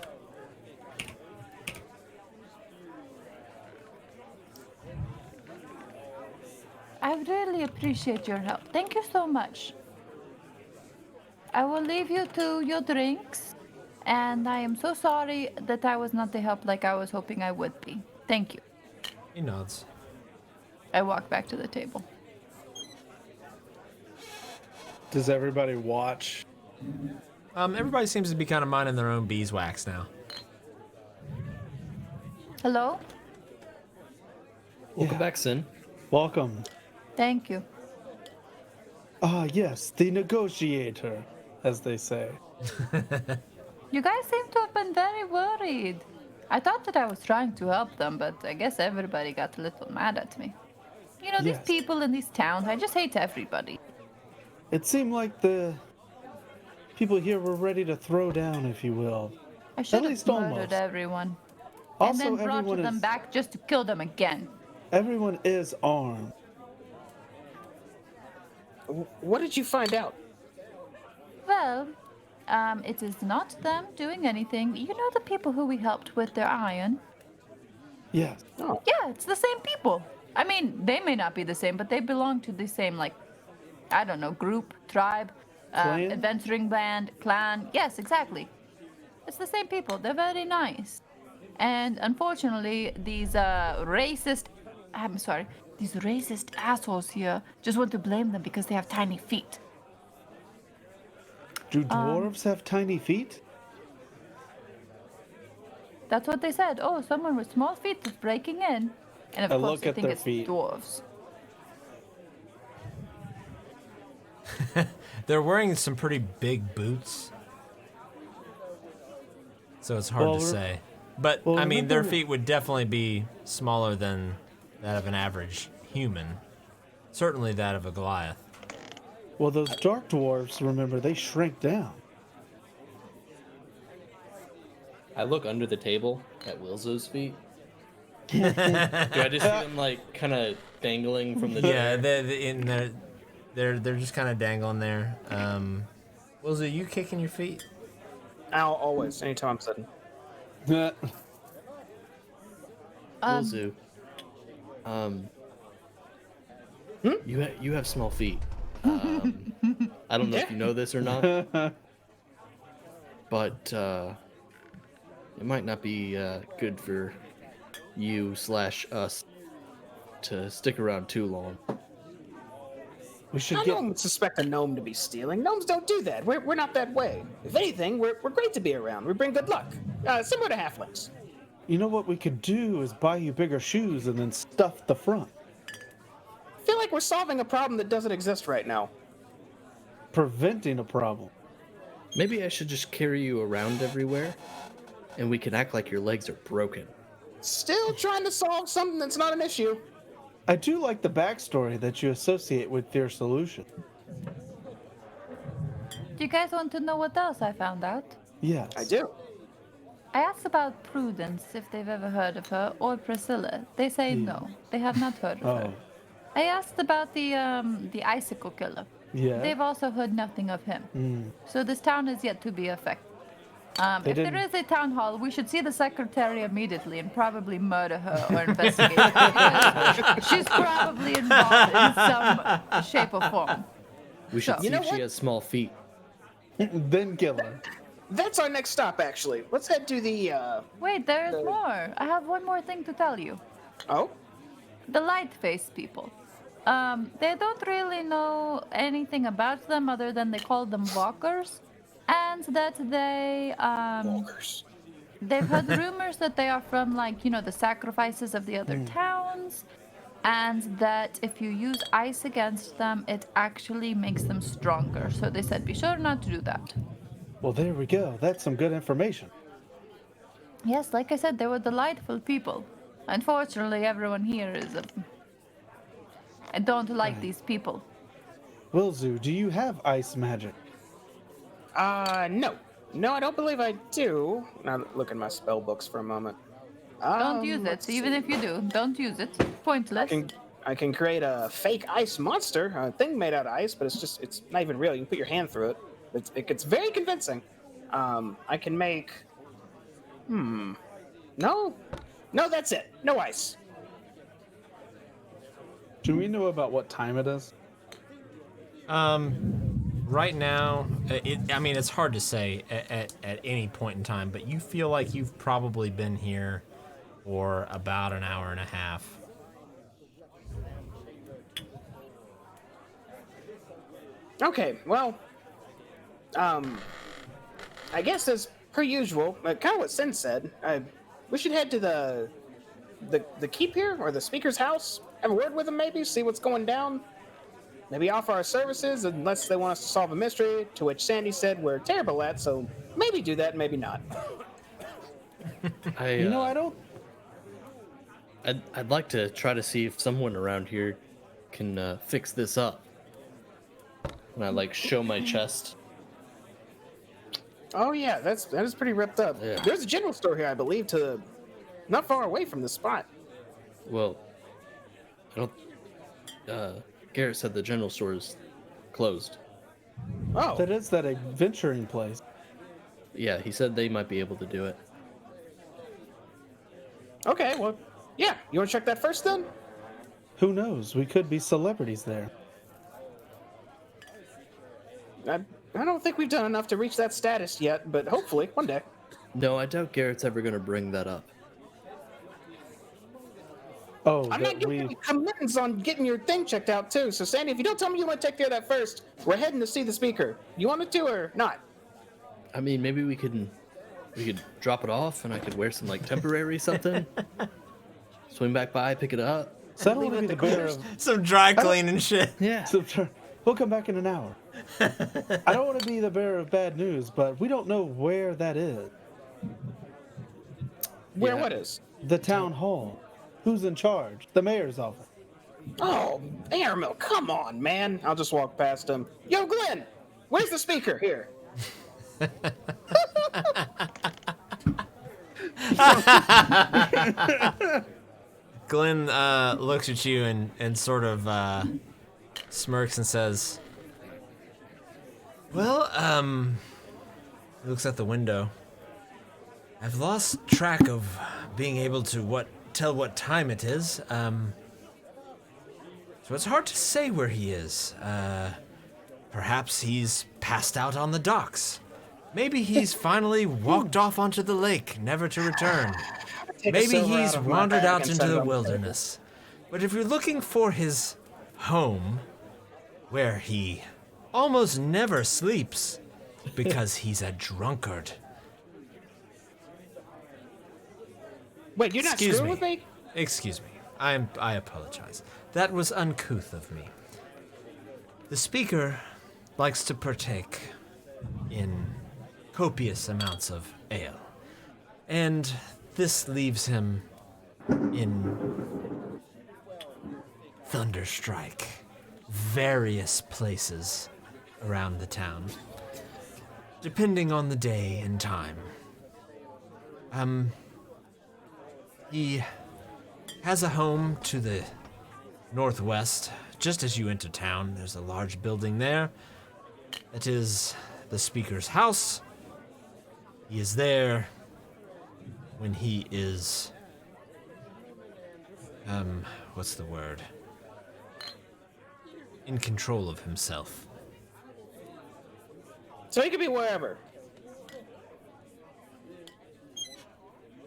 I really appreciate your help. Thank you so much. I will leave you to your drinks, and I am so sorry that I was not the help like I was hoping I would be. Thank you. He nods. I walk back to the table. Does everybody watch? Everybody seems to be kind of minding their own beeswax now. Hello? Welcome back, Sin. Welcome. Thank you. Ah, yes, the negotiator, as they say. You guys seem to have been very worried. I thought that I was trying to help them, but I guess everybody got a little mad at me. You know, these Yes. people in these towns, I just hate everybody. It seemed like the people here were ready to throw down, if you will. I should have least murdered almost. everyone. Also, and then brought everyone them is back just to kill them again. everyone is armed. What did you find out? Well, it is not them doing anything. You know the people who we helped with their iron? Yes. Oh, Yeah, it's the same people. I mean, they may not be the same, but they belong to the same, like, I don't know, group, tribe, Clan? adventuring band, clan. Yes, exactly. It's the same people. They're very nice. And unfortunately, these racist assholes here just want to blame them because they have tiny feet. Do dwarves have tiny feet? That's what they said. Oh, someone with small feet is breaking in. And of I course, look they at think their it's feet. dwarves. They're wearing some pretty big boots, so it's hard Well, to re- say. But well, I mean, their remember- feet would definitely be smaller than that of an average human. Certainly that of a Goliath. Well, those dark dwarves, remember, they shrink down. I look under the table at Wilzo's feet. Do I just see them like kind of dangling from the Yeah, chair? they're just kind of dangling there. Was it you kicking your feet? Al, always, anytime I'm sitting. Wilzo. You have small feet. I don't know if you know this or not, but it might not be good for you/us to stick around too long. We should I get. don't suspect a gnome to be stealing. Gnomes don't do that. We're not that way. If anything, we're great to be around. We bring good luck. Similar to halflings. You know what we could do is buy you bigger shoes and then stuff the front. I feel like we're solving a problem that doesn't exist right now. Preventing a problem. Maybe I should just carry you around everywhere, and we can act like your legs are broken. Still trying to solve something that's not an issue. I do like the backstory that you associate with their solution. Do you guys want to know what else I found out? Yes. I do. I asked about Prudence, if they've ever heard of her, or Priscilla. They say no. They have not heard of Oh, her. I asked about the icicle killer. yeah. They've also heard nothing of him. So this town is yet to be affected. They If there didn't- is a town hall, we should see the secretary immediately and probably murder her or investigate her. Because she's probably involved in some shape or form. We should So- see You know if she what? has small feet. Then kill her. That's our next stop, actually. Let's head to the, Wait, there is more. I have one more thing to tell you. Oh? The light-faced people. They don't really know anything about them other than they call them walkers, and that Walkers. they've heard rumors that they are from, like, you know, the sacrifices of the other towns, and that if you use ice against them, it actually makes them stronger. So they said, be sure not to do that. Well, there we go. That's some good information. Yes, like I said, they were delightful people. Unfortunately, everyone here is. I don't like these people. Wilzu, do you have ice magic? No. No, I don't believe I do. Now look in my spell books for a moment. Don't use let's it. Even see. if you do, don't use it. Pointless. I can create a fake ice monster, a thing made out of ice, but it's not even real. You can put your hand through it. It gets very convincing. I can make. No, that's it. No ice. Do we know about what time it is? Right now, I mean, it's hard to say at any point in time, but you feel like you've probably been here for about an hour and a half. Okay, well, I guess as per usual, kind of what Sin said, we should head to the keep here, or the speaker's house, have a word with them maybe, see what's going down, maybe offer our services unless they want us to solve a mystery, to which Sandy said we're terrible at, so maybe do that, maybe not. I don't. I'd like to try to see if someone around here can fix this up. And I like show my chest. Oh yeah, that is pretty ripped up. Yeah. There's a general store here, I believe, not far away from this spot. Well, I don't. Garrett said the general store is closed. Oh, That is that adventuring place. Yeah, he said they might be able to do it. okay, well, yeah, you want to check that first then? Who knows? We could be celebrities there. I don't think we've done enough to reach that status yet, but hopefully, one day. No, I doubt Garrett's ever going to bring that up. Oh, I'm that not giving we. you commitments on getting your thing checked out too. So Sandy, if you don't tell me you want to take care of that first, we're heading to see the speaker. You want it to or not? I mean, maybe we could drop it off, and I could wear some like temporary something. Swing back by, pick it up. So I don't Leave want it to at be the the bearer of. Some dry cleaning shit. Yeah. We'll come back in an hour. I don't want to be the bearer of bad news, but we don't know where that is. Where Yeah. what is? The town hall. Who's in charge? The mayor's office. Oh, Airmill, come on, man. I'll just walk past him. Yo, Glenn, where's the speaker? Here. Glenn looks at you and sort of smirks and says, "Well, he looks at the window. I've lost track of being able to tell what time it is. So it's hard to say where he is. Perhaps he's passed out on the docks. Maybe he's finally walked off onto the lake, never to return. Take a Maybe silver he's out of my wandered bag out and into set it the on table. wilderness. But if you're looking for his home, where he almost never sleeps because he's a drunkard." Wait, you're not Excuse screwing me. with me? Excuse me. I apologize. That was uncouth of me. The speaker likes to partake in copious amounts of ale. And this leaves him in Thunderstrike, various places around the town, depending on the day and time. He has a home to the northwest. Just as you enter town, there's a large building there. That is the speaker's house. He is there when he is, what's the word? In control of himself. So he could be wherever.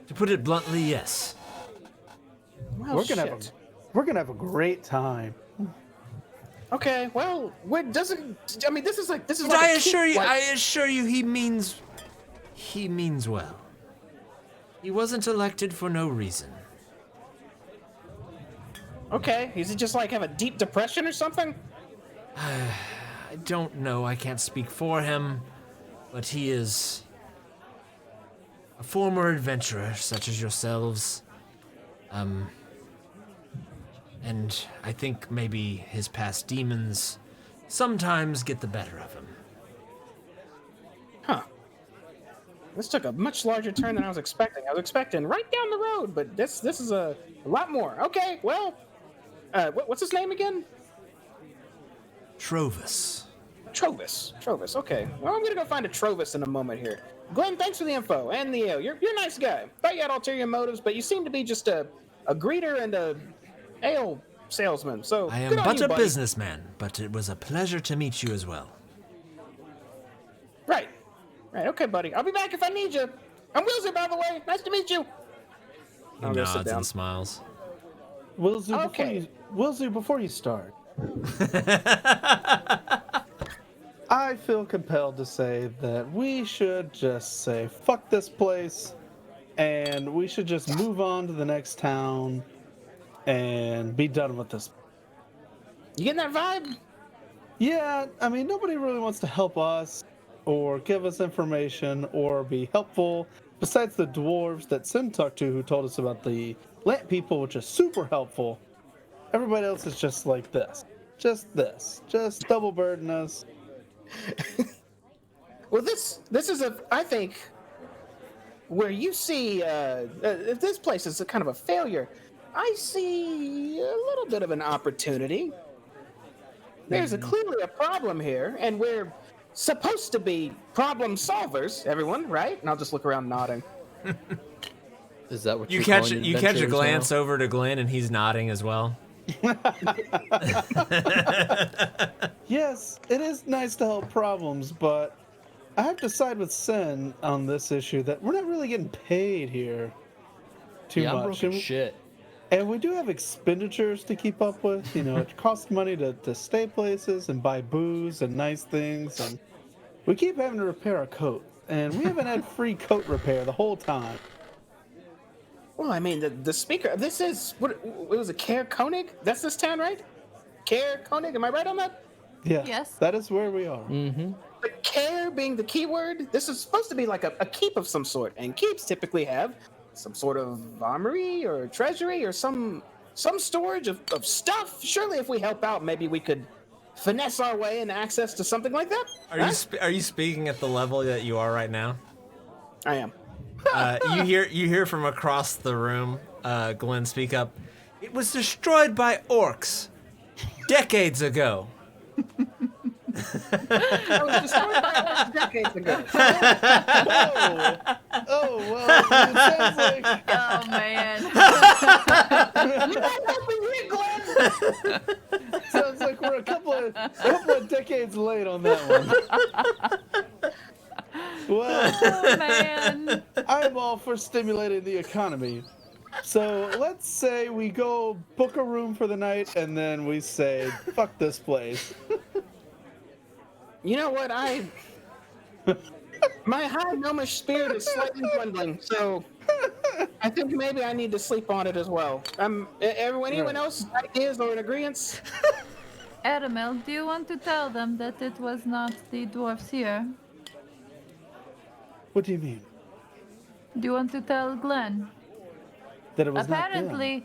To put it bluntly, yes. Well, We're gonna have a great time. Okay, well, this is like But like I a assure kid, you, like- I assure you, he means well. He wasn't elected for no reason. Okay, is he just like have a deep depression or something? I don't know, I can't speak for him, but he is a former adventurer such as yourselves. And I think maybe his past demons sometimes get the better of him. Huh. This took a much larger turn than I was expecting. I was expecting right down the road, but this is a lot more. Okay, well, what's his name again? Trovis. Trovis. Okay. Well, I'm gonna go find a Trovis in a moment here. Glenn, thanks for the info and the ale. You're a nice guy. Thought you had ulterior motives, but you seem to be just a greeter and a ale salesman. So I am good on but you, a buddy. businessman, but it was a pleasure to meet you as well. Right. Okay, buddy. I'll be back if I need you. I'm Wilson, by the way. Nice to meet you. He I'll go sit nods down. and smiles. Wilzu, Okay. before you start, I feel compelled to say that we should just say, fuck this place, and we should just move on to the next town and be done with this. You getting that vibe? Yeah, I mean, nobody really wants to help us or give us information or be helpful besides the dwarves that Sin talked to who told us about the Lant people, which is super helpful. Everybody else is just like this. Just double burden us. Well, this is I think, where you see if this place is a kind of a failure, I see a little bit of an opportunity. There's clearly a problem here, and we're supposed to be problem solvers, everyone, right? And I'll just look around nodding. Is that what You you're catch calling you catch a adventurers glance now? over to Glenn, and he's nodding as well. Yes, it is nice to help problems, but I have to side with Sin on this issue that we're not really getting paid here too Yeah, I'm much. broke as shit. And we do have expenditures to keep up with. You know, it costs money to stay places and buy booze and nice things. And we keep having to repair our coat. And we haven't had free coat repair the whole time. Well, I mean, the speaker. This is what it was. A Care Koenig. That's this town, right? Care Koenig. Am I right on that? Yeah, Yes. that is where we are. Mm-hmm. The care being the key word. This is supposed to be like a keep of some sort, and keeps typically have some sort of armory or treasury or some storage of stuff. Surely, if we help out, maybe we could finesse our way into access to something like that. Are you speaking at the level that you are right now? I am. You hear from across the room, Glenn speak up. It was destroyed by orcs decades ago. I was destroyed by orcs decades ago. Oh, well, it sounds like... Oh man. You're not helping me, Glenn. Sounds like we're a couple of decades late on that one. Well, Oh man. I'm all for stimulating the economy. So let's say we go book a room for the night and then we say, fuck this place. You know what? My high gnomish spirit is slightly dwindling, so I think maybe I need to sleep on it as well. Anyone else ideas or in agreement? Aramel, do you want to tell them that it was not the dwarfs here? What do you mean? Do you want to tell Glenn? That it was Apparently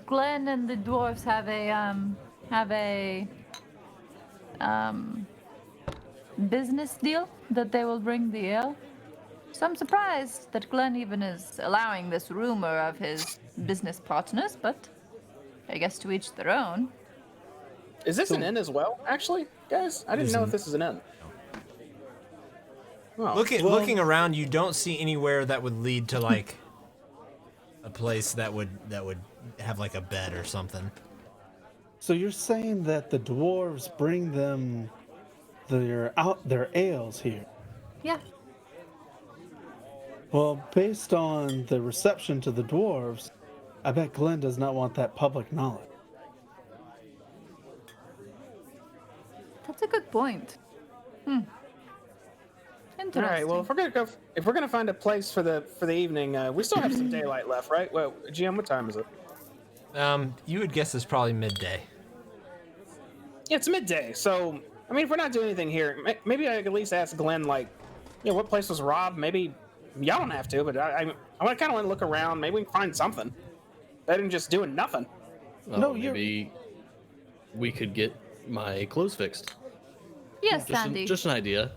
Glenn and the dwarfs have a business deal that they will bring the ale. So I'm surprised that Glenn even is allowing this rumor of his business partners, but I guess to each their own. Is this an inn as well, actually, guys? I didn't know if this is an inn. Oh. Looking around, you don't see anywhere that would lead to like a place that would have like a bed or something. So you're saying that the dwarves bring them their ales here? Yeah. Well, based on the reception to the dwarves, I bet Glenn does not want that public knowledge. That's a good point. Interesting. All right. Well, if we're gonna find a place for the evening, we still have some daylight left, right? Well, GM, what time is it? You would guess it's probably midday. Yeah, it's midday. So, I mean, if we're not doing anything here, maybe I could at least ask Glenn, like, what place was robbed? Maybe y'all don't have to, but I kind of want to look around. Maybe we can find something better than just doing nothing. Well, No, maybe we could get my clothes fixed. Yes, Sandy. Just an idea.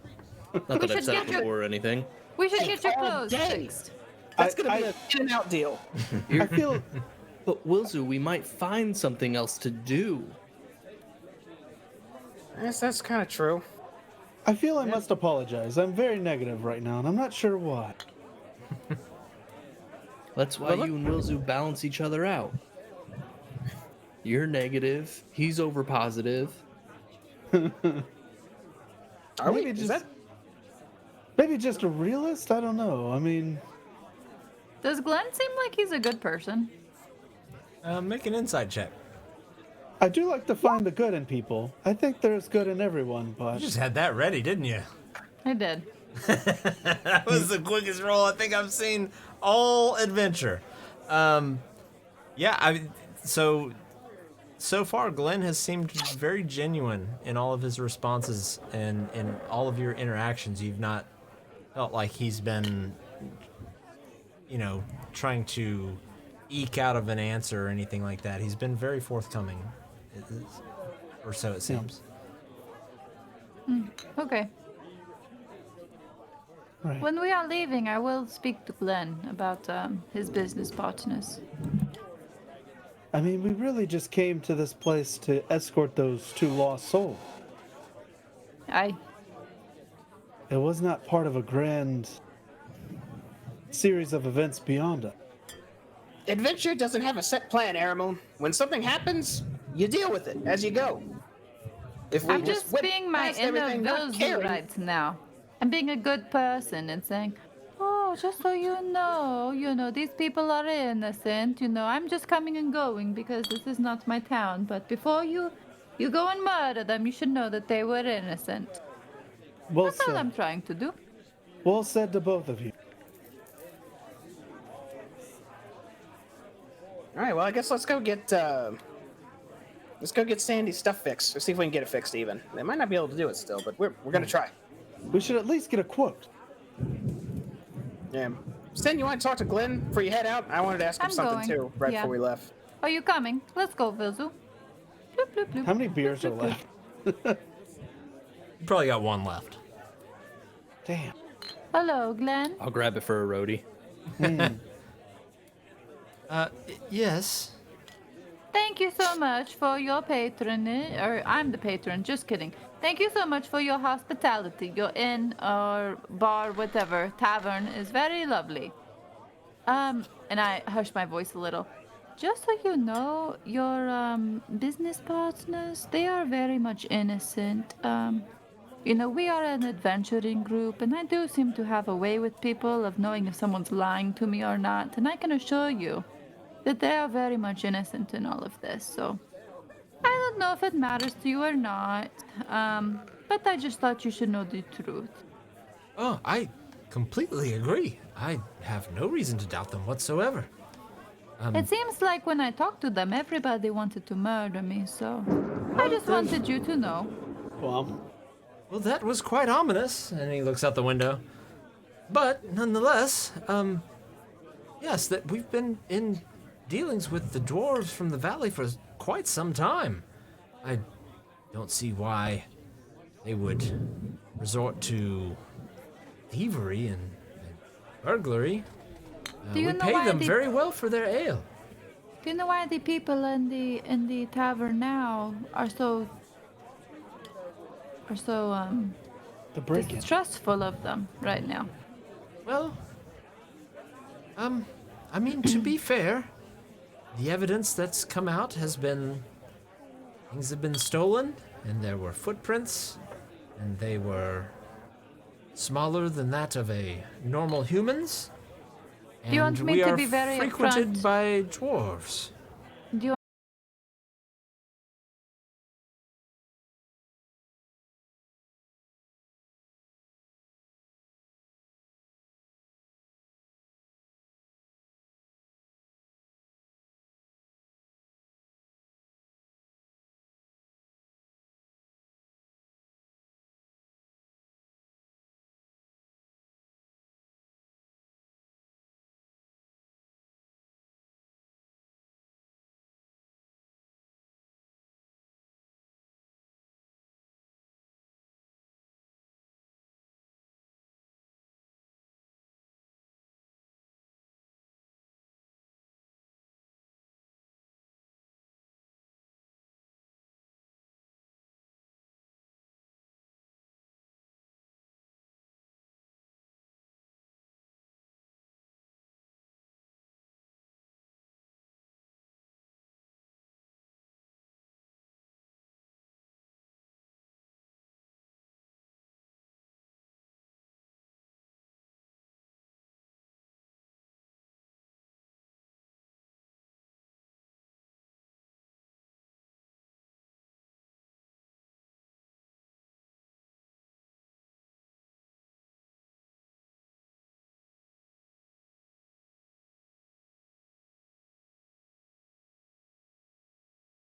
Not that I've should said get it your- before or anything. We should get your all clothes day. fixed. That's gonna be I- an in and out deal. I feel But Wilzu, we might find something else to do. That's kind of true. I feel I must apologize. I'm very negative right now, and I'm not sure why. That's why you and Wilzu balance each other out. You're negative. He's over positive. Are we? Maybe Is that? Maybe just a realist? I don't know. I mean, Does Glenn seem like he's a good person? Make an insight check. I do like to find the good in people. I think there's good in everyone, You but just had that ready, didn't you? I did. That was the quickest roll I think I've seen all adventure. Yeah, so far Glenn has seemed very genuine in all of his responses and in all of your interactions. You've not felt like he's been, trying to eke out of an answer or anything like that. He's been very forthcoming, or so it seems. Okay. right. When we are leaving, I will speak to Glenn about his business partners. I mean, we really just came to this place to escort those 2 lost souls. I It was not part of a grand series of events beyond us. Adventure doesn't have a set plan, Aramon. When something happens, you deal with it as you go. If we I'm just whip being my past inner everything, not Vilzu caring, right now. I'm being a good person and saying, oh, just so you know, these people are innocent. I'm just coming and going because this is not my town. But before you go and murder them, you should know that they were innocent. Well That's all I'm said. trying to do. Well said to both of you. All right, well, I guess let's go get Sandy's stuff fixed. Let's see if we can get it fixed. Even they might not be able to do it still, but we're gonna try. We should at least get a quote. Yeah. Stan, you want to talk to Glenn before you head out? I wanted to ask him I'm something going. too right Yeah. before we left. Are you coming? Let's go, Vilzu. Bloop, bloop, bloop. How many beers are left? You probably got one left. Damn. Hello, Glenn. I'll grab it for a roadie. Yes. Thank you so much for your patronage. Or I'm the patron, just kidding. Thank you so much for your hospitality. Your inn or bar, whatever, tavern is very lovely. And I hush my voice a little. Just so you know, your business partners, they are very much innocent. We are an adventuring group, and I do seem to have a way with people of knowing if someone's lying to me or not, and I can assure you that they are very much innocent in all of this, so I don't know if it matters to you or not, but I just thought you should know the truth. Oh, I completely agree. I have no reason to doubt them whatsoever. It seems like when I talked to them, everybody wanted to murder me, so I just wanted you to know. Well, that was quite ominous. And he looks out the window. But nonetheless, yes, that we've been in dealings with the dwarves from the valley for quite some time. I don't see why they would resort to thievery and burglary. Do you We know pay why them the- very well for their ale. Do you know why the people in the tavern now are so The break-in. distrustful of them right now? Well, I mean, to be fair, the evidence that's come out has been things have been stolen, and there were footprints, and they were smaller than that of a normal humans. Do you want And me we to are be very frequented upfront? by dwarves.